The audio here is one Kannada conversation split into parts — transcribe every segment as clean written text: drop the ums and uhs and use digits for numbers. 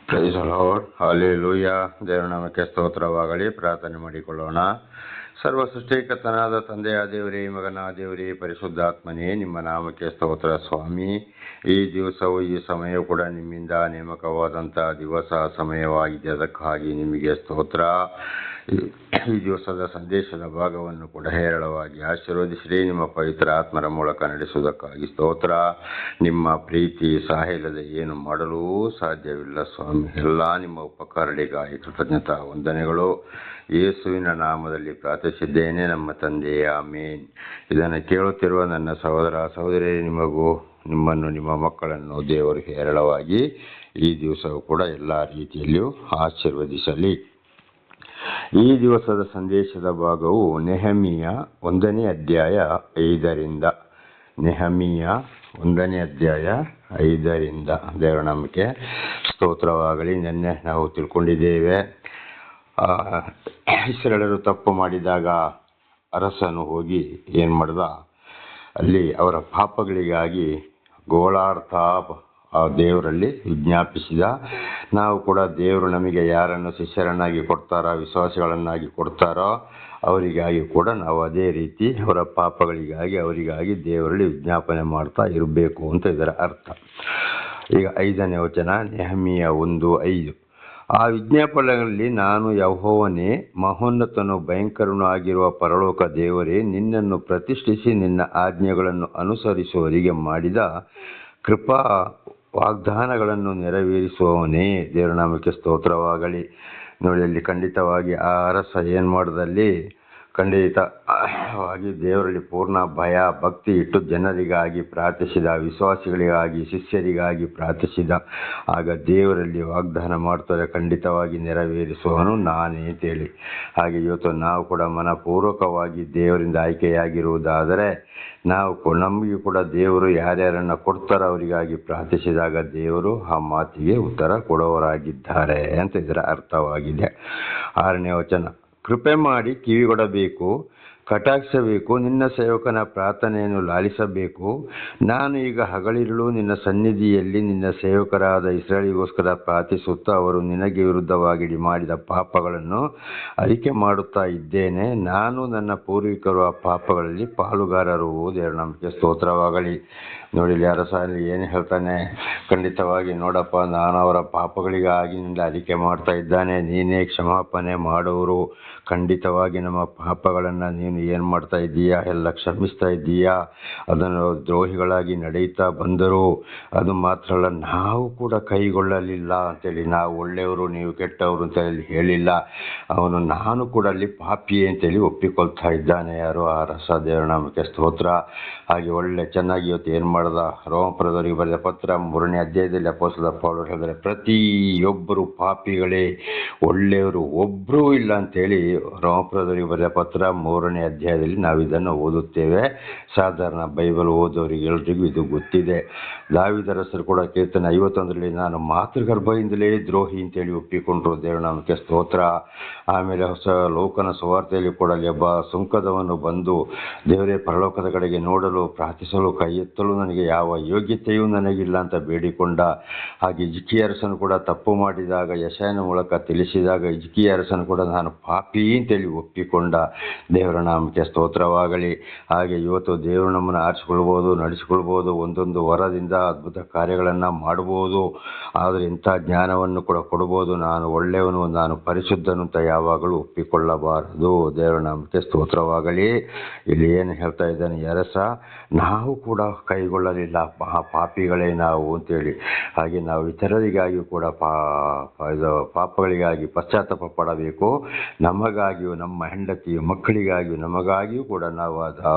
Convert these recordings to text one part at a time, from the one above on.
Price lord, hallelujah. ದೇವರ ನಾಮಕ್ಕೆ ಸ್ತೋತ್ರವಾಗಲಿ. ಪ್ರಾರ್ಥನೆ ಮಾಡಿಕೊಳ್ಳೋಣ. ಸರ್ವ ಸೃಷ್ಟಿಕರ್ತನಾದ ತಂದೆಯ ದೇವರೇ, ಮಗನ ದೇವರೇ, ಪರಿಶುದ್ಧಾತ್ಮನೇ, ನಿಮ್ಮ ನಾಮಕ್ಕೆ ಸ್ತೋತ್ರ ಸ್ವಾಮಿ. ಈ ದಿವಸವು ಈ ಸಮಯವು ಕೂಡ ನಿಮ್ಮಿಂದ ನೇಮಕವಾದಂಥ ದಿವಸ ಸಮಯವಾಗಿದೆ. ಅದಕ್ಕಾಗಿ ನಿಮಗೆ ಸ್ತೋತ್ರ. ಈ ದಿವಸದ ಸಂದೇಶದ ಭಾಗವನ್ನು ಕೂಡ ಹೇರಳವಾಗಿ ಆಶೀರ್ವದಿಸಿರಿ. ನಿಮ್ಮ ಪವಿತ್ರ ಆತ್ಮರ ಮೂಲಕ ನಡೆಸುವುದಕ್ಕಾಗಿ ಸ್ತೋತ್ರ. ನಿಮ್ಮ ಪ್ರೀತಿ ಸಹಾಯಲ್ಲದೆ ಏನು ಮಾಡಲು ಸಾಧ್ಯವಿಲ್ಲ ಸ್ವಾಮಿ. ಎಲ್ಲ ನಿಮ್ಮ ಉಪಕಾರಗಳಿಗಾಗಿ ಕೃತಜ್ಞತಾ ವಂದನೆಗಳು. ಯೇಸುವಿನ ನಾಮದಲ್ಲಿ ಪ್ರಾರ್ಥಿಸಿದ್ದೇನೆ ನಮ್ಮ ತಂದೆಯೇ, ಆಮೇನ್. ಇದನ್ನು ಕೇಳುತ್ತಿರುವ ನನ್ನ ಸಹೋದರ ಸಹೋದರಿ, ನಿಮ್ಮನ್ನು ನಿಮ್ಮ ಮಕ್ಕಳನ್ನು ದೇವರು ಹೇರಳವಾಗಿ ಈ ದಿವಸವೂ ಕೂಡ ಎಲ್ಲ ರೀತಿಯಲ್ಲಿಯೂ ಆಶೀರ್ವದಿಸಲಿ. ಈ ದಿವಸದ ಸಂದೇಶದ ಭಾಗವು ನೆಹಮೀಯ 1ನೇ ಅಧ್ಯಾಯ 5ರಿಂದ. ನೆಹಮೀಯ 1ನೇ ಅಧ್ಯಾಯ 5ರಿಂದ. ದೇವರ ನಾಮಕ್ಕೆ ಸ್ತೋತ್ರವಾಗಲಿ. ನಿನ್ನೆ ನಾವು ತಿಳ್ಕೊಂಡಿದ್ದೇವೆ, ಇಸ್ರಾಯೇಲರು ತಪ್ಪು ಮಾಡಿದಾಗ ಅರಸನು ಹೋಗಿ ಏನು ಮಾಡ್ದ, ಅಲ್ಲಿ ಅವರ ಪಾಪಗಳಿಗಾಗಿ ಗೋಳಾಡ್ತಾ ಆ ದೇವರಲ್ಲಿ ವಿಜ್ಞಾಪಿಸಿದ. ನಾವು ಕೂಡ ದೇವರು ನಮಗೆ ಯಾರನ್ನು ಶಿಷ್ಯರನ್ನಾಗಿ ಕೊಡ್ತಾರೋ, ವಿಶ್ವಾಸಿಗಳನ್ನಾಗಿ ಕೊಡ್ತಾರೋ ಅವರಿಗಾಗಿ ಕೂಡ ನಾವು ಅದೇ ರೀತಿ ಅವರ ಪಾಪಗಳಿಗಾಗಿ ಅವರಿಗಾಗಿ ದೇವರಲ್ಲಿ ವಿಜ್ಞಾಪನೆ ಮಾಡ್ತಾ ಇರಬೇಕು ಅಂತ ಇದರ ಅರ್ಥ. ಈಗ 5ನೇ ವಚನ, ನೆಹಮೀಯ 1:5. ಆ ವಿಜ್ಞಾಪನೆಗಳಲ್ಲಿ ನಾನು ಯೆಹೋವನೇ, ಮಹೋನ್ನತನು ಭಯಂಕರನೂ ಆಗಿರುವ ಪರಲೋಕ ದೇವರೇ, ನಿನ್ನನ್ನು ಪ್ರತಿಷ್ಠಿಸಿ ನಿನ್ನ ಆಜ್ಞೆಗಳನ್ನು ಅನುಸರಿಸುವವರಿಗೆ ಮಾಡಿದ ಕೃಪಾ ವಾಗ್ದಾನಗಳನ್ನು ನೆರವೇರಿಸುವವನೇ. ದೇವರ ನಾಮಕ್ಕೆ ಸ್ತೋತ್ರವಾಗಲಿ. ನೋಡಿ, ಅಲ್ಲಿ ಖಂಡಿತವಾಗಿ ಆ ಅರಸ ಏನು ಮಾಡಿದಲ್ಲಿ, ಖಂಡಿತವಾಗಿ ದೇವರಲ್ಲಿ ಪೂರ್ಣ ಭಯ ಭಕ್ತಿ ಇಟ್ಟು ಜನರಿಗಾಗಿ ಪ್ರಾರ್ಥಿಸಿದ, ವಿಶ್ವಾಸಿಗಳಿಗಾಗಿ ಶಿಷ್ಯರಿಗಾಗಿ ಪ್ರಾರ್ಥಿಸಿದ. ಆಗ ದೇವರಲ್ಲಿ ವಾಗ್ದಾನ ಮಾಡ್ತಾರೆ, ಖಂಡಿತವಾಗಿ ನೆರವೇರಿಸುವವನು ನಾನೇ ಅಂತೇಳಿ. ಹಾಗೆ ಇವತ್ತು ನಾವು ಕೂಡ ಮನಪೂರ್ವಕವಾಗಿ ದೇವರಿಂದ ಆಯ್ಕೆಯಾಗಿರುವುದಾದರೆ ನಮಗೂ ಕೂಡ ದೇವರು ಯಾರ್ಯಾರನ್ನು ಕೊಡ್ತಾರೋ ಅವರಿಗಾಗಿ ಪ್ರಾರ್ಥಿಸಿದಾಗ ದೇವರು ಆ ಮಾತಿಗೆ ಉತ್ತರ ಕೊಡುವವರಾಗಿದ್ದಾರೆ ಅಂತ ಇದರ ಅರ್ಥವಾಗಿದೆ. 6ನೇ ವಚನ, ಕೃಪೆ ಮಾಡಿ ಕಿವಿಗೊಡಬೇಕು, ಕಟಾಕ್ಷಿಸಬೇಕು, ನಿನ್ನ ಸೇವಕನ ಪ್ರಾರ್ಥನೆಯನ್ನು ಲಾಲಿಸಬೇಕು. ನಾನು ಈಗ ಹಗಲಿರುಳು ನಿನ್ನ ಸನ್ನಿಧಿಯಲ್ಲಿ ನಿನ್ನ ಸೇವಕರಾದ ಇಸ್ರಾಯೇಲಿಗೋಸ್ಕರ ಪ್ರಾರ್ಥಿಸುತ್ತಾ ಅವರು ನಿನಗೆ ವಿರುದ್ಧವಾಗಿ ಮಾಡಿದ ಪಾಪಗಳನ್ನು ಅರಿಕೆ ಮಾಡುತ್ತಾ ಇದ್ದೇನೆ. ನಾನು ನನ್ನ ಪೂರ್ವಿಕರು ಆ ಪಾಪಗಳಲ್ಲಿ ಪಾಲುಗಾರರು. ದೇವರ ನಾಮಕ್ಕೆ ಸ್ತೋತ್ರವಾಗಲಿ. ನೋಡಿ, ಇಲ್ಲಿ ಅರಸಲ್ಲಿ ಏನು ಹೇಳ್ತಾನೆ, ಖಂಡಿತವಾಗಿ ನೋಡಪ್ಪ, ನಾನು ಅವರ ಪಾಪಗಳಿಗಾಗಿ ನಿಂದ ಅರಿಕೆ ಮಾಡ್ತಾ ಇದ್ದಾನೆ, ನೀನೇ ಕ್ಷಮಾಪಣೆ ಮಾಡೋರು. ಖಂಡಿತವಾಗಿ ನಮ್ಮ ಪಾಪಗಳನ್ನು ನೀನು ಏನು ಮಾಡ್ತಾ ಇದ್ದೀಯಾ, ಎಲ್ಲ ಕ್ಷಮಿಸ್ತಾ ಇದ್ದೀಯಾ. ಅದನ್ನು ದ್ರೋಹಿಗಳಾಗಿ ನಡೆಯುತ್ತಾ ಬಂದರು. ಅದು ಮಾತ್ರ ಅಲ್ಲ, ನಾವು ಕೂಡ ಕೈಗೊಳ್ಳಲಿಲ್ಲ ಅಂತೇಳಿ, ನಾವು ಒಳ್ಳೆಯವರು ನೀವು ಕೆಟ್ಟವರು ಅಂತೇಳಿ ಹೇಳಿಲ್ಲ. ಅವನು ನಾನು ಕೂಡ ಅಲ್ಲಿ ಪಾಪಿಯೇ ಅಂತೇಳಿ ಒಪ್ಪಿಕೊಳ್ತಾ ಇದ್ದಾನೆ. ಯಾರು? ಆ ಅರಸ. ದೇವರ ನಾಮಕ್ಕೆ ಸ್ತೋತ್ರ. ಹಾಗೆ ಒಳ್ಳೆ ಚೆನ್ನಾಗಿ ಇವತ್ತು ಏನು ಮಾಡ್ದ, ರೋಮಪುರದವರಿಗೆ ಬರೆದ ಪತ್ರ 3ನೇ ಅಧ್ಯಾಯದಲ್ಲಿ ಅಪೊಸ್ತಲ ಪೌಲರು ಹೇಳಿದರೆ, ಪ್ರತಿಯೊಬ್ಬರು ಪಾಪಿಗಳೇ, ಒಳ್ಳೆಯವರು ಒಬ್ಬರೂ ಇಲ್ಲ ಅಂತೇಳಿ ರೋಮಪುರದವರಿಗೆ ಬರೆದ ಪತ್ರ 3ನೇ ಅಧ್ಯಾಯದಲ್ಲಿ ನಾವು ಇದನ್ನು ಓದುತ್ತೇವೆ. ಸಾಧಾರಣ ಬೈಬಲ್ ಓದೋರಿಗೆ ಎಲ್ರಿಗೂ ಇದು ಗೊತ್ತಿದೆ. ದಾವೀದರಸರು ಕೂಡ ಕೀರ್ತನೆ 51ರಲ್ಲಿ ನಾನು ಮಾತೃಗರ್ಭದಿಂದಲೇ ದ್ರೋಹಿ ಅಂತೇಳಿ ಒಪ್ಪಿಕೊಂಡ್ರು. ದೇವರ ನಾಮಕ್ಕೆ ಸ್ತೋತ್ರ. ಆಮೇಲೆ ಹೊಸ ಲೋಕನ ಸುವಾರ್ತೆಯಲ್ಲಿ ಕೂಡ ಒಬ್ಬ ಸುಂಕದವನು ಬಂದು, ದೇವರೇ, ಪರಲೋಕದ ಕಡೆಗೆ ನೋಡಲು ಪ್ರಾರ್ಥಿಸಲು ಕೈ ಎತ್ತಲು ನನಗೆ ಯಾವ ಯೋಗ್ಯತೆಯೂ ನನಗಿಲ್ಲ ಅಂತ ಬೇಡಿಕೊಂಡ. ಹಾಗೆ ಹಿಜ್ಕೀಯ ಅರಸನು ಕೂಡ ತಪ್ಪು ಮಾಡಿದಾಗ ಯೆಶಾಯನ ಮೂಲಕ ತಿಳಿಸಿದಾಗ ಹಿಜ್ಕೀಯ ಅರಸನು ಕೂಡ ನಾನು ಪಾಪಿ ಅಂತೇಳಿ ಒಪ್ಪಿಕೊಂಡ. ದೇವರ ನಾಮಕ್ಕೆ ಸ್ತೋತ್ರವಾಗಲಿ. ಹಾಗೆ ಇವತ್ತು ದೇವರು ನಮ್ಮನ್ನು ಆರಿಸಿಕೊಳ್ಬೋದು, ನಡೆಸಿಕೊಳ್ಬೋದು, ಒಂದೊಂದು ವರದಿಂದ ಅದ್ಭುತ ಕಾರ್ಯಗಳನ್ನು ಮಾಡ್ಬೋದು. ಆದರೆ ಇಂಥ ಜ್ಞಾನವನ್ನು ಕೂಡ ಕೊಡ್ಬೋದು. ನಾನು ಒಳ್ಳೆಯವನು, ನಾನು ಪರಿಶುದ್ಧನು ಅಂತ ಯಾವಾಗಲೂ ಒಪ್ಪಿಕೊಳ್ಳಬಾರದು. ದೇವರ ನಾಮಕ್ಕೆ ಸ್ತೋತ್ರವಾಗಲಿ. ಇಲ್ಲಿ ಏನು ಹೇಳ್ತಾ ಇದ್ದಾನೆ ಅರಸ, ನಾವು ಕೂಡ ಕೈಗೊಳ್ಳಲಿಲ್ಲ, ಪಾಪಿಗಳೇ ನಾವು ಅಂತೇಳಿ. ಹಾಗೆ ನಾವು ಇತರರಿಗಾಗಿ ಕೂಡ ಪಾಪಗಳಿಗಾಗಿ ಪಶ್ಚಾತ್ತಾಪ ಪಡಬೇಕು. ನಮಗಾಗಿಯೂ, ನಮ್ಮ ಹೆಂಡತಿಯು ಮಕ್ಕಳಿಗಾಗಿಯೂ, ನಮಗಾಗಿಯೂ ಕೂಡ ನಾವು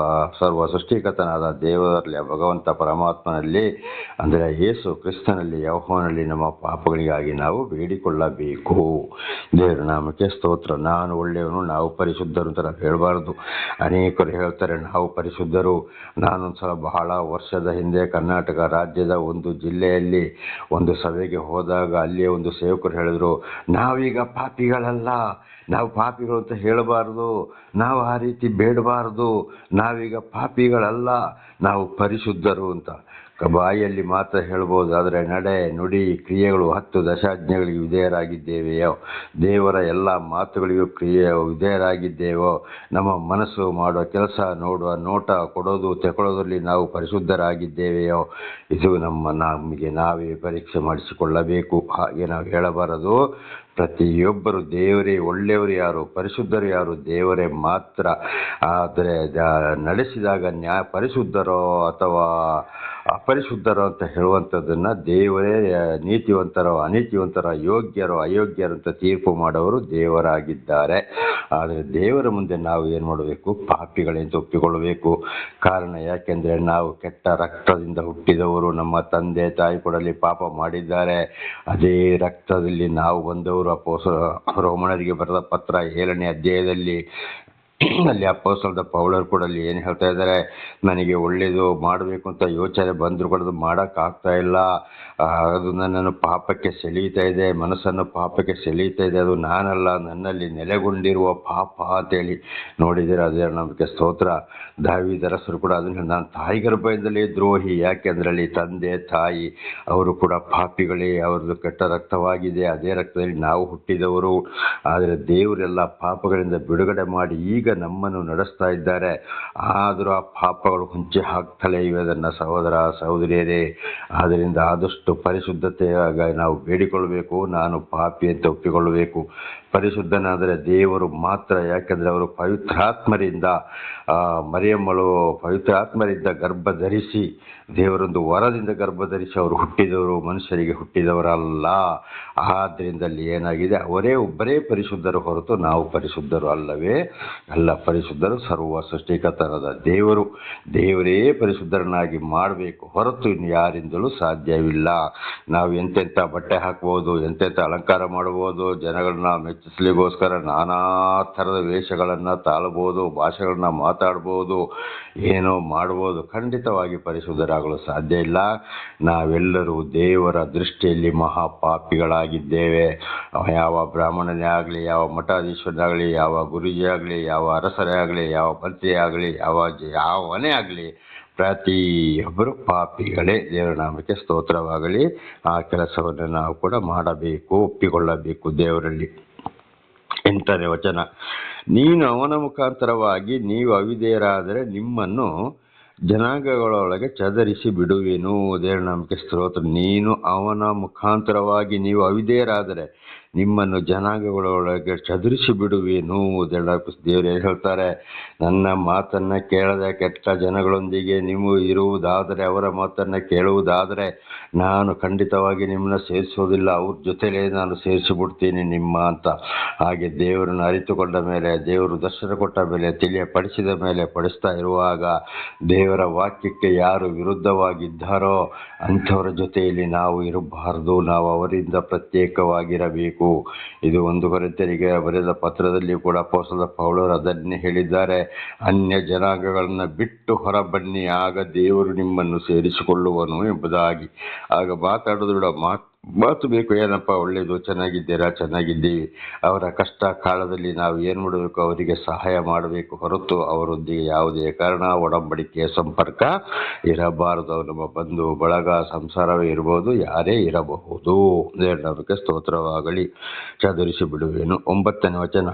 ಸರ್ವ ಸೃಷ್ಟಿಕರ್ತನಾದ ದೇವರಲ್ಲಿ, ಭಗವಂತ ಪರಮಾತ್ಮನಲ್ಲಿ, ಅಂದರೆ ಯೇಸು ಕ್ರಿಸ್ತನಲ್ಲಿ, ಯೆಹೋವನಲ್ಲಿ ನಮ್ಮ ಪಾಪಗಳಿಗಾಗಿ ನಾವು ಬೇಡಿಕೊಳ್ಳಬೇಕು. ದೇವರ ನಾಮಕ್ಕೆ ಸ್ತೋತ್ರ. ನಾನು ಒಳ್ಳೆಯವನು, ನಾವು ಪರಿಶುದ್ಧರು ಅಂತ ನಾವು ಹೇಳಬಾರ್ದು. ಅನೇಕರು ಹೇಳ್ತಾರೆ ನಾವು ಪರಿಶುದ್ಧರು. ನಾನೊಂದ್ಸಲ ಬಹಳ ವರ್ಷದ ಹಿಂದೆ ಕರ್ನಾಟಕ ರಾಜ್ಯದ ಒಂದು ಜಿಲ್ಲೆಯಲ್ಲಿ ಒಂದು ಸಭೆಗೆ ಹೋದಾಗ ಅಲ್ಲಿಯೇ ಒಂದು ಸೇವಕರು ಹೇಳಿದ್ರು, ನಾವೀಗ ಪಾಪಿಗಳಲ್ಲ, ನಾವು ಪಾಪಿಗಳು ಅಂತ ಹೇಳಬಾರ್ದು, ನಾವು ಆ ರೀತಿ ಬೇಡಬಾರ್ದು, ನಾವೀಗ ಪಾಪಿಗಳಲ್ಲ, ನಾವು ಪರಿಶುದ್ಧರು ಅಂತ. ಬಾಯಿಯಲ್ಲಿ ಮಾತ್ರ ಹೇಳ್ಬೋದು, ಆದರೆ ನಡೆ ನುಡಿ ಕ್ರಿಯೆಗಳು 10 ದಶಾಜ್ಞೆಗಳಿಗೆ ವಿಧೇಯರಾಗಿದ್ದೇವೆಯೋ? ದೇವರ ಎಲ್ಲ ಮಾತುಗಳಿಗೂ ವಿಧೇಯರಾಗಿದ್ದೇವೋ? ನಮ್ಮ ಮನಸ್ಸು ಮಾಡುವ ಕೆಲಸ, ನೋಡುವ ನೋಟ, ಕೊಡೋದು ತಗೊಳ್ಳೋದ್ರಲ್ಲಿ ನಾವು ಪರಿಶುದ್ಧರಾಗಿದ್ದೇವೆಯೋ? ಇದು ನಮಗೆ ನಾವೇ ಪರೀಕ್ಷೆ ಮಾಡಿಸಿಕೊಳ್ಳಬೇಕು. ಹಾಗೆ ನಾವು ಹೇಳಬಾರದು. ಪ್ರತಿಯೊಬ್ಬರು ದೇವರೇ ಒಳ್ಳೆಯವರು ಯಾರು, ಪರಿಶುದ್ಧರು ಯಾರು? ದೇವರೇ ಮಾತ್ರ. ಆದರೆ ನಡೆಸಿದಾಗ ಪರಿಶುದ್ಧರೋ ಅಥವಾ ಅಪರಿಶುದ್ಧರೋ ಅಂತ ಹೇಳುವಂಥದ್ದನ್ನು ದೇವರೇ ನೀತಿವಂತರೋ ಅನೀತಿವಂತರೋ, ಯೋಗ್ಯರೋ ಅಯೋಗ್ಯರೋ ಅಂತ ತೀರ್ಪು ಮಾಡೋರು ದೇವರಾಗಿದ್ದಾರೆ. ಆದರೆ ದೇವರ ಮುಂದೆ ನಾವು ಏನು ಮಾಡಬೇಕು? ಪಾಪಿಗಳೆಂದು ಒಪ್ಪಿಕೊಳ್ಳಬೇಕು. ಕಾರಣ ಯಾಕೆಂದರೆ ನಾವು ಕೆಟ್ಟ ರಕ್ತದಿಂದ ಹುಟ್ಟಿದವರು. ನಮ್ಮ ತಂದೆ ತಾಯಿ ಕೂಡಲಿ ಪಾಪ ಮಾಡಿದ್ದಾರೆ. ಅದೇ ರಕ್ತದಲ್ಲಿ ನಾವು ಬಂದವರು. ರೋಮನರಿಗೆ ಬರೆದ ಪತ್ರ 7ನೇ ಅಧ್ಯಾಯದಲ್ಲಿ ಅಲ್ಲಿ ಅಪೊಸ್ತಲನಾದ ಪೌಲರು ಕೂಡ ಅಲ್ಲಿ ಏನು ಹೇಳ್ತಾ ಇದ್ದಾರೆ? ನನಗೆ ಒಳ್ಳೆಯದು ಮಾಡಬೇಕು ಅಂತ ಯೋಚನೆ ಬಂದರೂ ಕೂಡ ಅದು ಮಾಡೋಕ್ಕಾಗ್ತಾ ಇಲ್ಲ. ಅದು ನನ್ನನ್ನು ಪಾಪಕ್ಕೆ ಸೆಳೆಯುತ್ತಾ ಇದೆ, ಮನಸ್ಸನ್ನು ಪಾಪಕ್ಕೆ ಸೆಳೆಯುತ್ತಾ ಇದೆ. ಅದು ನಾನಲ್ಲ, ನನ್ನಲ್ಲಿ ನೆಲೆಗೊಂಡಿರುವ ಪಾಪ ಅಂತೇಳಿ ನೋಡಿದರೆ ಅದೇ ನಮಗೆ ಸ್ತೋತ್ರ. ದಾವೀದರಸರು ಕೂಡ ಅದನ್ನು ನಾನು ತಾಯಿ ಗರ್ಭದಿಂದಲೇ ದ್ರೋಹಿ. ಯಾಕೆಂದರೆ ಅಲ್ಲಿ ತಂದೆ ತಾಯಿ ಅವರು ಕೂಡ ಪಾಪಿಗಳೇ, ಅವ್ರದ್ದು ಕೆಟ್ಟ ರಕ್ತವಾಗಿದೆ. ಅದೇ ರಕ್ತದಲ್ಲಿ ನಾವು ಹುಟ್ಟಿದವರು. ಆದರೆ ದೇವರೆಲ್ಲ ಪಾಪಗಳಿಂದ ಬಿಡುಗಡೆ ಮಾಡಿ ಈಗ ನಮ್ಮನ್ನು ನಡೆಸ್ತಾ ಇದ್ದಾರೆ. ಆದರೂ ಆ ಪಾಪಗಳು ಹೊಂಚಿ ಹಾಕ್ತಲೇ ಇವೆ ನನ್ನ ಸಹೋದರ ಸಹೋದರಿಯರೇ. ಆದ್ದರಿಂದ ಆದಷ್ಟು ಪರಿಶುದ್ಧತೆಯಾಗಿ ನಾವು ಬೇಡಿಕೊಳ್ಳಬೇಕು. ನಾನು ಪಾಪಿ ಅಂತ ಒಪ್ಪಿಕೊಳ್ಳಬೇಕು. ಪರಿಶುದ್ಧನಾದರೆ ದೇವರು ಮಾತ್ರ. ಯಾಕೆಂದರೆ ಅವರು ಪವಿತ್ರಾತ್ಮರಿಂದ, ಮರಿಯಮ್ಮಳು ಪವಿತ್ರಾತ್ಮರಿಂದ ಗರ್ಭ ಧರಿಸಿ, ದೇವರೊಂದು ವರದಿಂದ ಗರ್ಭ ಧರಿಸಿ ಅವರು ಹುಟ್ಟಿದವರು, ಮನುಷ್ಯರಿಗೆ ಹುಟ್ಟಿದವರಲ್ಲ. ಆದ್ದರಿಂದ ಅಲ್ಲಿ ಏನಾಗಿದೆ? ಅವರೇ ಒಬ್ಬರೇ ಪರಿಶುದ್ಧರು ಹೊರತು ನಾವು ಪರಿಶುದ್ಧರು ಅಲ್ಲವೇ ಅಲ್ಲ. ಪರಿಶುದ್ಧರು ಸರ್ವ ಸೃಷ್ಟಿಕರ್ತನಾದ ದೇವರು. ದೇವರೇ ಪರಿಶುದ್ಧರನ್ನಾಗಿ ಮಾಡಬೇಕು ಹೊರತು ಇನ್ನು ಯಾರಿಂದಲೂ ಸಾಧ್ಯವಿಲ್ಲ. ನಾವು ಎಂತೆಂಥ ಬಟ್ಟೆ ಹಾಕ್ಬೋದು, ಎಂತೆಂಥ ಅಲಂಕಾರ ಮಾಡ್ಬೋದು, ಜನಗಳನ್ನ ಮೆಚ್ಚಿಸಲಿಗೋಸ್ಕರ ನಾನಾ ಥರದ ವೇಷಗಳನ್ನು ತಾಳಬಹುದು, ಭಾಷೆಗಳನ್ನ ಮಾತಾಡ್ಬೋದು, ಏನೋ ಮಾಡ್ಬೋದು. ಖಂಡಿತವಾಗಿ ಪರಿಶುದ್ಧರಾಗಲು ಸಾಧ್ಯ ಇಲ್ಲ. ನಾವೆಲ್ಲರೂ ದೇವರ ದೃಷ್ಟಿಯಲ್ಲಿ ಮಹಾಪಾಪಿಗಳಾಗಿದ್ದೇವೆ. ಯಾವ ಬ್ರಾಹ್ಮಣನೇ ಆಗಲಿ, ಯಾವ ಮಠಾಧೀಶ್ವರನೇ ಆಗಲಿ, ಯಾವ ಗುರುಜಿ ಆಗಲಿ, ಯಾವ ಅರಸರೇ ಆಗಲಿ, ಯಾವ ಮಂತ್ರಿ ಆಗಲಿ, ಯಾವನೇ ಆಗಲಿ, ಪ್ರತಿಯೊಬ್ಬರು ಪಾಪಿಗಳೇ. ದೇವರ ನಾಮಕ್ಕೆ ಸ್ತೋತ್ರವಾಗಲಿ. ಆ ಕೆಲಸವನ್ನು ನಾವು ಕೂಡ ಮಾಡಬೇಕು, ಒಪ್ಪಿಕೊಳ್ಳಬೇಕು ದೇವರಲ್ಲಿ. 8ನೇ ವಚನ, ನೀನು ಅವನ ಮುಖಾಂತರವಾಗಿ ನೀವು ಅವಿಧೇಯರಾದರೆ ನಿಮ್ಮನ್ನು ಜನಾಂಗಗಳೊಳಗೆ ಚದರಿಸಿ ಬಿಡುವೆನು. ದೇವರ ನಾಮಕ್ಕೆ ಸ್ತೋತ್ರ. ನೀನು ಅವನ ಮುಖಾಂತರವಾಗಿ ನೀವು ಅವಿಧೇಯರಾದರೆ ನಿಮ್ಮನ್ನು ಜನಾಂಗಗಳೊಳಗೆ ಚದುರಿಸಿ ಬಿಡುವೇನು. ದೇವರು ಏನು ಹೇಳ್ತಾರೆ? ನನ್ನ ಮಾತನ್ನು ಕೇಳದ ಕೆಟ್ಟ ಜನಗಳೊಂದಿಗೆ ನೀವು ಇರುವುದಾದರೆ, ಅವರ ಮಾತನ್ನು ಕೇಳುವುದಾದರೆ ನಾನು ಖಂಡಿತವಾಗಿ ನಿಮ್ಮನ್ನ ಸೇರಿಸೋದಿಲ್ಲ. ಅವ್ರ ಜೊತೆಲೇ ನಾನು ಸೇರಿಸಿಬಿಡ್ತೀನಿ ನಿಮ್ಮ ಅಂತ. ಹಾಗೆ ದೇವರನ್ನು ಅರಿತುಕೊಂಡ ಮೇಲೆ, ದೇವರು ದರ್ಶನ ಕೊಟ್ಟ ಮೇಲೆ, ತಿಳಿಯಪಡಿಸಿದ ಮೇಲೆ, ಪಡಿಸ್ತಾ ಇರುವಾಗ ದೇವರ ವಾಕ್ಯಕ್ಕೆ ಯಾರು ವಿರುದ್ಧವಾಗಿದ್ದಾರೋ ಅಂಥವರ ಜೊತೆಯಲ್ಲಿ ನಾವು ಇರಬಾರದು. ನಾವು ಅವರಿಂದ ಪ್ರತ್ಯೇಕವಾಗಿರಬೇಕು. ಇದು 1 ಕೊರಿಂಥರಿಗೆ ಬರೆದ ಪತ್ರದಲ್ಲಿ ಕೂಡ ಅಪೊಸ್ತಲ ಪೌಲರು ಅದನ್ನೇ ಹೇಳಿದ್ದಾರೆ. ಅನ್ಯ ಜನಾಂಗಗಳನ್ನ ಬಿಟ್ಟು ಹೊರಬನ್ನಿ, ಆಗ ದೇವರು ನಿಮ್ಮನ್ನು ಸೇರಿಸಿಕೊಳ್ಳುವನು ಎಂಬುದಾಗಿ. ಆಗ ಮಾತಾಡೋದ್ರ ಮಾತು ಬೇಕು. ಏನಪ್ಪ ಒಳ್ಳೆಯದು, ಚೆನ್ನಾಗಿದ್ದೀರಾ? ಚೆನ್ನಾಗಿದ್ದೀವಿ. ಅವರ ಕಷ್ಟ ಕಾಲದಲ್ಲಿ ನಾವು ಏನು ಮಾಡಬೇಕು? ಅವರಿಗೆ ಸಹಾಯ ಮಾಡಬೇಕು ಹೊರತು ಅವರೊಂದಿಗೆ ಯಾವುದೇ ಕಾರಣ ಒಡಂಬಡಿಕೆಯ ಸಂಪರ್ಕ ಇರಬಾರದು. ನಮ್ಮ ಬಂಧು ಬಳಗ ಸಂಸಾರವೇ ಇರಬಹುದು, ಯಾರೇ ಇರಬಹುದು. ದೇವರಿಗೆ ಸ್ತೋತ್ರವಾಗಲಿ. ಚದುರಿಸಿ ಬಿಡುವೆನು. 9ನೇ ವಚನ,